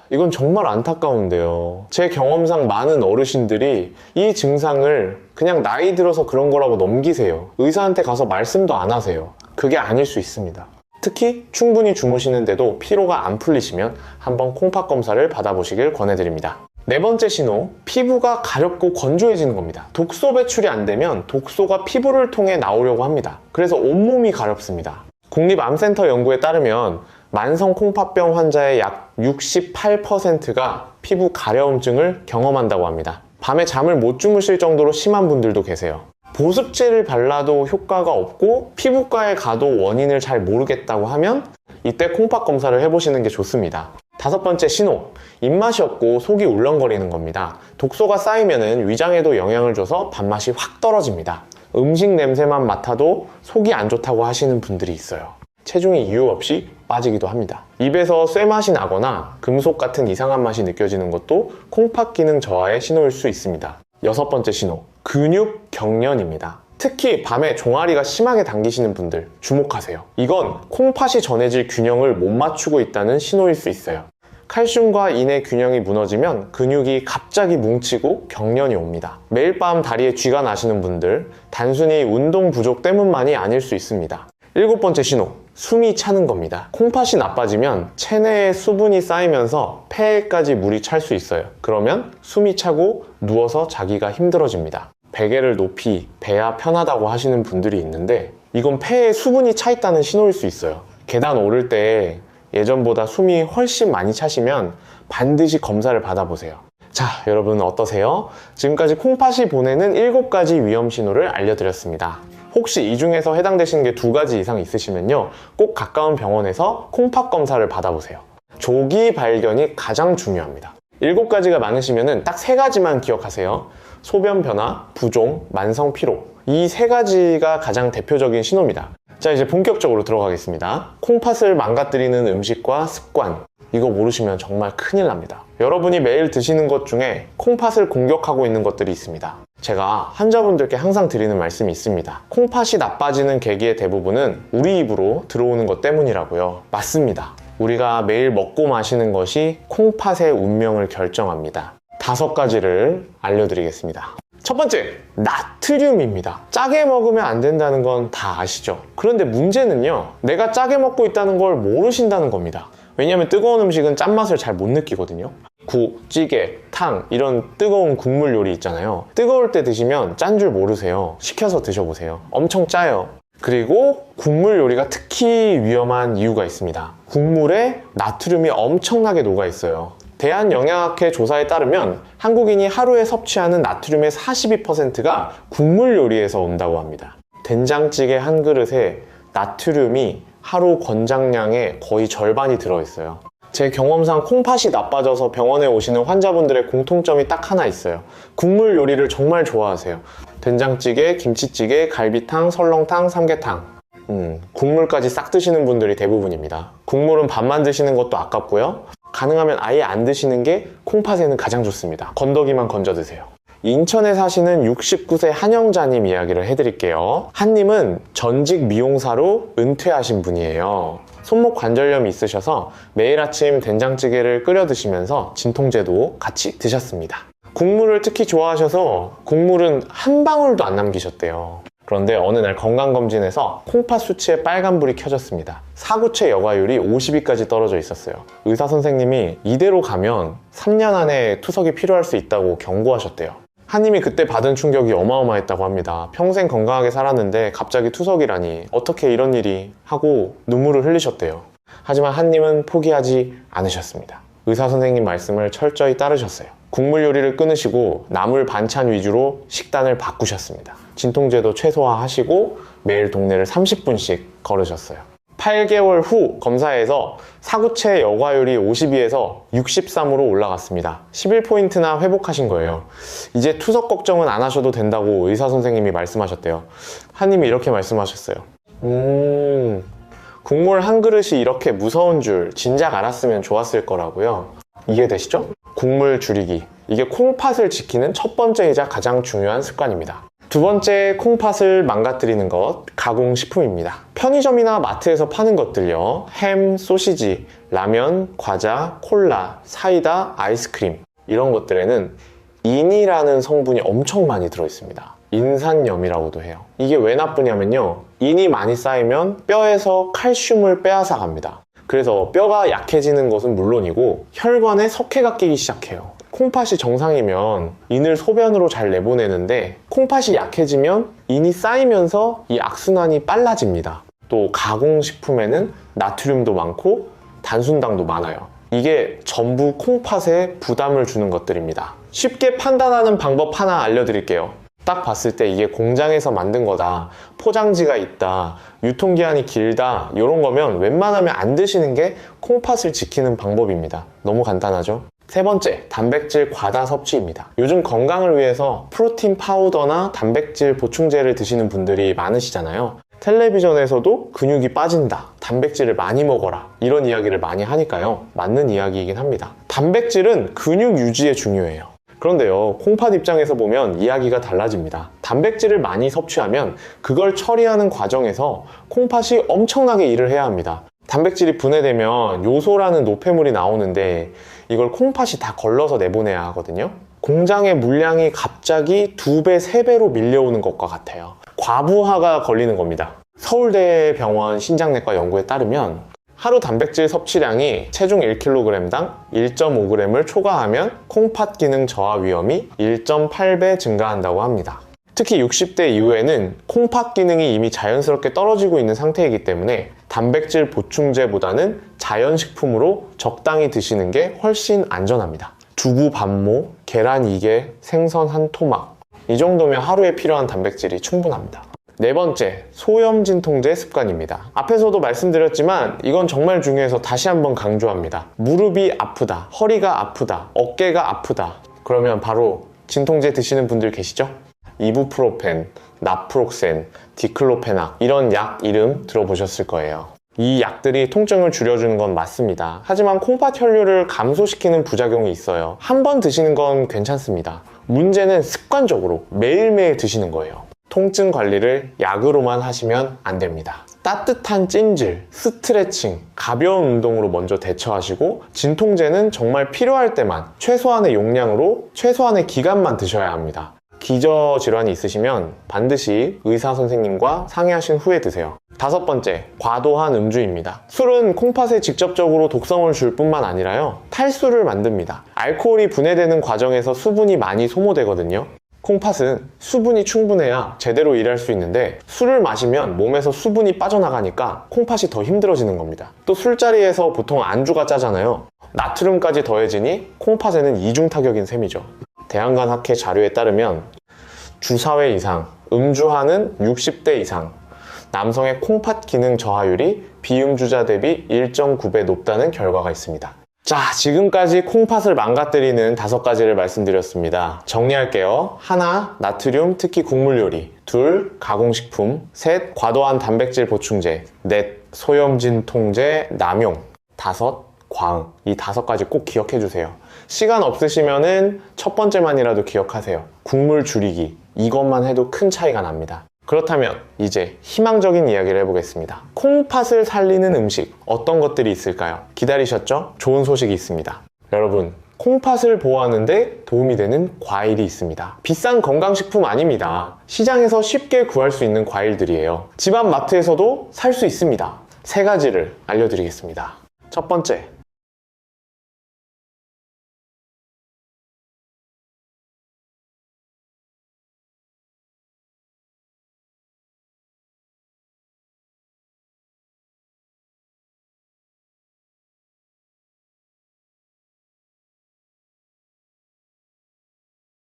이건 정말 안타까운데요. 제 경험상 많은 어르신들이 이 증상을 그냥 나이 들어서 그런 거라고 넘기세요. 의사한테 가서 말씀도 안 하세요. 그게 아닐 수 있습니다. 특히 충분히 주무시는데도 피로가 안 풀리시면 한번 콩팥 검사를 받아보시길 권해드립니다. 네 번째 신호, 피부가 가렵고 건조해지는 겁니다. 독소 배출이 안 되면 독소가 피부를 통해 나오려고 합니다. 그래서 온몸이 가렵습니다. 국립암센터 연구에 따르면 만성 콩팥병 환자의 약 68%가 피부 가려움증을 경험한다고 합니다. 밤에 잠을 못 주무실 정도로 심한 분들도 계세요. 보습제를 발라도 효과가 없고 피부과에 가도 원인을 잘 모르겠다고 하면 이때 콩팥 검사를 해보시는 게 좋습니다. 다섯 번째 신호, 입맛이 없고 속이 울렁거리는 겁니다. 독소가 쌓이면 위장에도 영향을 줘서 밥맛이 확 떨어집니다. 음식 냄새만 맡아도 속이 안 좋다고 하시는 분들이 있어요. 체중이 이유 없이 빠지기도 합니다. 입에서 쇠맛이 나거나 금속 같은 이상한 맛이 느껴지는 것도 콩팥 기능 저하의 신호일 수 있습니다. 여섯 번째 신호, 근육 경련입니다. 특히 밤에 종아리가 심하게 당기시는 분들 주목하세요. 이건 콩팥이 전해질 균형을 못 맞추고 있다는 신호일 수 있어요. 칼슘과 인의 균형이 무너지면 근육이 갑자기 뭉치고 경련이 옵니다. 매일 밤 다리에 쥐가 나시는 분들, 단순히 운동 부족 때문만이 아닐 수 있습니다. 일곱 번째 신호, 숨이 차는 겁니다. 콩팥이 나빠지면 체내에 수분이 쌓이면서 폐에까지 물이 찰 수 있어요. 그러면 숨이 차고 누워서 자기가 힘들어집니다. 베개를 높이 베야 편하다고 하시는 분들이 있는데 이건 폐에 수분이 차 있다는 신호일 수 있어요. 계단 오를 때 예전보다 숨이 훨씬 많이 차시면 반드시 검사를 받아보세요. 자, 여러분 어떠세요? 지금까지 콩팥이 보내는 7가지 위험 신호를 알려드렸습니다. 혹시 이 중에서 해당되시는 게 2가지 이상 있으시면요, 꼭 가까운 병원에서 콩팥 검사를 받아보세요. 조기 발견이 가장 중요합니다. 7가지가 많으시면 딱 3가지만 기억하세요. 소변 변화, 부종, 만성 피로, 이 3가지가 가장 대표적인 신호입니다. 자, 이제 본격적으로 들어가겠습니다. 콩팥을 망가뜨리는 음식과 습관, 이거 모르시면 정말 큰일 납니다. 여러분이 매일 드시는 것 중에 콩팥을 공격하고 있는 것들이 있습니다. 제가 환자분들께 항상 드리는 말씀이 있습니다. 콩팥이 나빠지는 계기의 대부분은 우리 입으로 들어오는 것 때문이라고요. 맞습니다. 우리가 매일 먹고 마시는 것이 콩팥의 운명을 결정합니다. 5가지를 알려드리겠습니다. 첫 번째, 나트륨입니다. 짜게 먹으면 안 된다는 건 다 아시죠? 그런데 문제는요, 내가 짜게 먹고 있다는 걸 모르신다는 겁니다. 왜냐하면 뜨거운 음식은 짠맛을 잘 못 느끼거든요. 국, 찌개, 탕 이런 뜨거운 국물 요리 있잖아요. 뜨거울 때 드시면 짠 줄 모르세요. 식혀서 드셔보세요. 엄청 짜요. 그리고 국물 요리가 특히 위험한 이유가 있습니다. 국물에 나트륨이 엄청나게 녹아 있어요. 대한영양학회 조사에 따르면 한국인이 하루에 섭취하는 나트륨의 42%가 국물 요리에서 온다고 합니다. 된장찌개 한 그릇에 나트륨이 하루 권장량의 거의 절반이 들어있어요. 제 경험상 콩팥이 나빠져서 병원에 오시는 환자분들의 공통점이 딱 하나 있어요. 국물 요리를 정말 좋아하세요. 된장찌개, 김치찌개, 갈비탕, 설렁탕, 삼계탕. 국물까지 싹 드시는 분들이 대부분입니다. 국물은 반만 드시는 것도 아깝고요. 가능하면 아예 안 드시는 게 콩팥에는 가장 좋습니다. 건더기만 건져 드세요. 인천에 사시는 69세 한영자님 이야기를 해드릴게요. 한님은 전직 미용사로 은퇴하신 분이에요. 손목 관절염이 있으셔서 매일 아침 된장찌개를 끓여 드시면서 진통제도 같이 드셨습니다. 국물을 특히 좋아하셔서 국물은 한 방울도 안 남기셨대요. 그런데 어느 날 건강검진에서 콩팥 수치에 빨간불이 켜졌습니다. 사구체 여과율이 50위까지 떨어져 있었어요. 의사 선생님이 이대로 가면 3년 안에 투석이 필요할 수 있다고 경고하셨대요. 한님이 그때 받은 충격이 어마어마했다고 합니다. 평생 건강하게 살았는데 갑자기 투석이라니 어떻게 이런 일이 하고 눈물을 흘리셨대요. 하지만 한님은 포기하지 않으셨습니다. 의사 선생님 말씀을 철저히 따르셨어요. 국물 요리를 끊으시고 나물 반찬 위주로 식단을 바꾸셨습니다. 진통제도 최소화하시고 매일 동네를 30분씩 걸으셨어요. 8개월 후 검사에서 사구체 여과율이 52에서 63으로 올라갔습니다. 11포인트나 회복하신 거예요. 이제 투석 걱정은 안 하셔도 된다고 의사 선생님이 말씀하셨대요. 한님이 이렇게 말씀하셨어요. 국물 한 그릇이 이렇게 무서운 줄 진작 알았으면 좋았을 거라고요. 이해되시죠? 국물 줄이기. 이게 콩팥을 지키는 첫 번째이자 가장 중요한 습관입니다. 두 번째, 콩팥을 망가뜨리는 것, 가공식품입니다. 편의점이나 마트에서 파는 것들요. 햄, 소시지, 라면, 과자, 콜라, 사이다, 아이스크림 이런 것들에는 인이라는 성분이 엄청 많이 들어있습니다. 인산염이라고도 해요. 이게 왜 나쁘냐면요. 인이 많이 쌓이면 뼈에서 칼슘을 빼앗아 갑니다. 그래서 뼈가 약해지는 것은 물론이고 혈관에 석회가 끼기 시작해요. 콩팥이 정상이면 인을 소변으로 잘 내보내는데 콩팥이 약해지면 인이 쌓이면서 이 악순환이 빨라집니다. 또 가공식품에는 나트륨도 많고 단순당도 많아요. 이게 전부 콩팥에 부담을 주는 것들입니다. 쉽게 판단하는 방법 하나 알려드릴게요. 딱 봤을 때 이게 공장에서 만든 거다, 포장지가 있다, 유통기한이 길다 이런 거면 웬만하면 안 드시는 게 콩팥을 지키는 방법입니다. 너무 간단하죠? 세 번째, 단백질 과다 섭취입니다. 요즘 건강을 위해서 프로틴 파우더나 단백질 보충제를 드시는 분들이 많으시잖아요. 텔레비전에서도 근육이 빠진다, 단백질을 많이 먹어라 이런 이야기를 많이 하니까요. 맞는 이야기이긴 합니다. 단백질은 근육 유지에 중요해요. 그런데요, 콩팥 입장에서 보면 이야기가 달라집니다. 단백질을 많이 섭취하면 그걸 처리하는 과정에서 콩팥이 엄청나게 일을 해야 합니다. 단백질이 분해되면 요소라는 노폐물이 나오는데 이걸 콩팥이 다 걸러서 내보내야 하거든요. 공장의 물량이 갑자기 2배, 3배로 밀려오는 것과 같아요. 과부하가 걸리는 겁니다. 서울대병원 신장내과 연구에 따르면 하루 단백질 섭취량이 체중 1kg당 1.5g을 초과하면 콩팥 기능 저하 위험이 1.8배 증가한다고 합니다. 특히 60대 이후에는 콩팥 기능이 이미 자연스럽게 떨어지고 있는 상태이기 때문에 단백질 보충제보다는 자연식품으로 적당히 드시는 게 훨씬 안전합니다. 두부 반모, 계란 2개, 생선 한 토막 이 정도면 하루에 필요한 단백질이 충분합니다. 네 번째, 소염 진통제 습관입니다. 앞에서도 말씀드렸지만 이건 정말 중요해서 다시 한번 강조합니다. 무릎이 아프다, 허리가 아프다, 어깨가 아프다 그러면 바로 진통제 드시는 분들 계시죠? 이부프로펜, 나프록센, 디클로페낙 이런 약 이름 들어보셨을 거예요. 이 약들이 통증을 줄여주는 건 맞습니다. 하지만 콩팥 혈류를 감소시키는 부작용이 있어요. 한 번 드시는 건 괜찮습니다. 문제는 습관적으로 매일매일 드시는 거예요. 통증 관리를 약으로만 하시면 안 됩니다. 따뜻한 찜질, 스트레칭, 가벼운 운동으로 먼저 대처하시고 진통제는 정말 필요할 때만 최소한의 용량으로 최소한의 기간만 드셔야 합니다. 기저질환이 있으시면 반드시 의사 선생님과 상의하신 후에 드세요. 5번째, 과도한 음주입니다. 술은 콩팥에 직접적으로 독성을 줄 뿐만 아니라요, 탈수를 만듭니다. 알코올이 분해되는 과정에서 수분이 많이 소모되거든요. 콩팥은 수분이 충분해야 제대로 일할 수 있는데 술을 마시면 몸에서 수분이 빠져나가니까 콩팥이 더 힘들어지는 겁니다. 또 술자리에서 보통 안주가 짜잖아요. 나트륨까지 더해지니 콩팥에는 이중타격인 셈이죠. 대한간학회 자료에 따르면 주 4회 이상 음주하는 60대 이상 남성의 콩팥 기능 저하율이 비음주자 대비 1.9배 높다는 결과가 있습니다. 자, 지금까지 콩팥을 망가뜨리는 5가지를 말씀드렸습니다. 정리할게요. 1. 나트륨, 특히 국물 요리. 2. 가공식품. 3. 과도한 단백질 보충제. 4. 소염진 통제, 남용. 5. 과응. 이 5가지 꼭 기억해 주세요. 시간 없으시면은 첫 번째만이라도 기억하세요. 국물 줄이기. 이것만 해도 큰 차이가 납니다. 그렇다면 이제 희망적인 이야기를 해보겠습니다. 콩팥을 살리는 음식 어떤 것들이 있을까요? 기다리셨죠? 좋은 소식이 있습니다. 여러분, 콩팥을 보호하는데 도움이 되는 과일이 있습니다. 비싼 건강식품 아닙니다. 시장에서 쉽게 구할 수 있는 과일들이에요. 집 앞 마트에서도 살 수 있습니다. 3가지를 알려드리겠습니다. 첫 번째,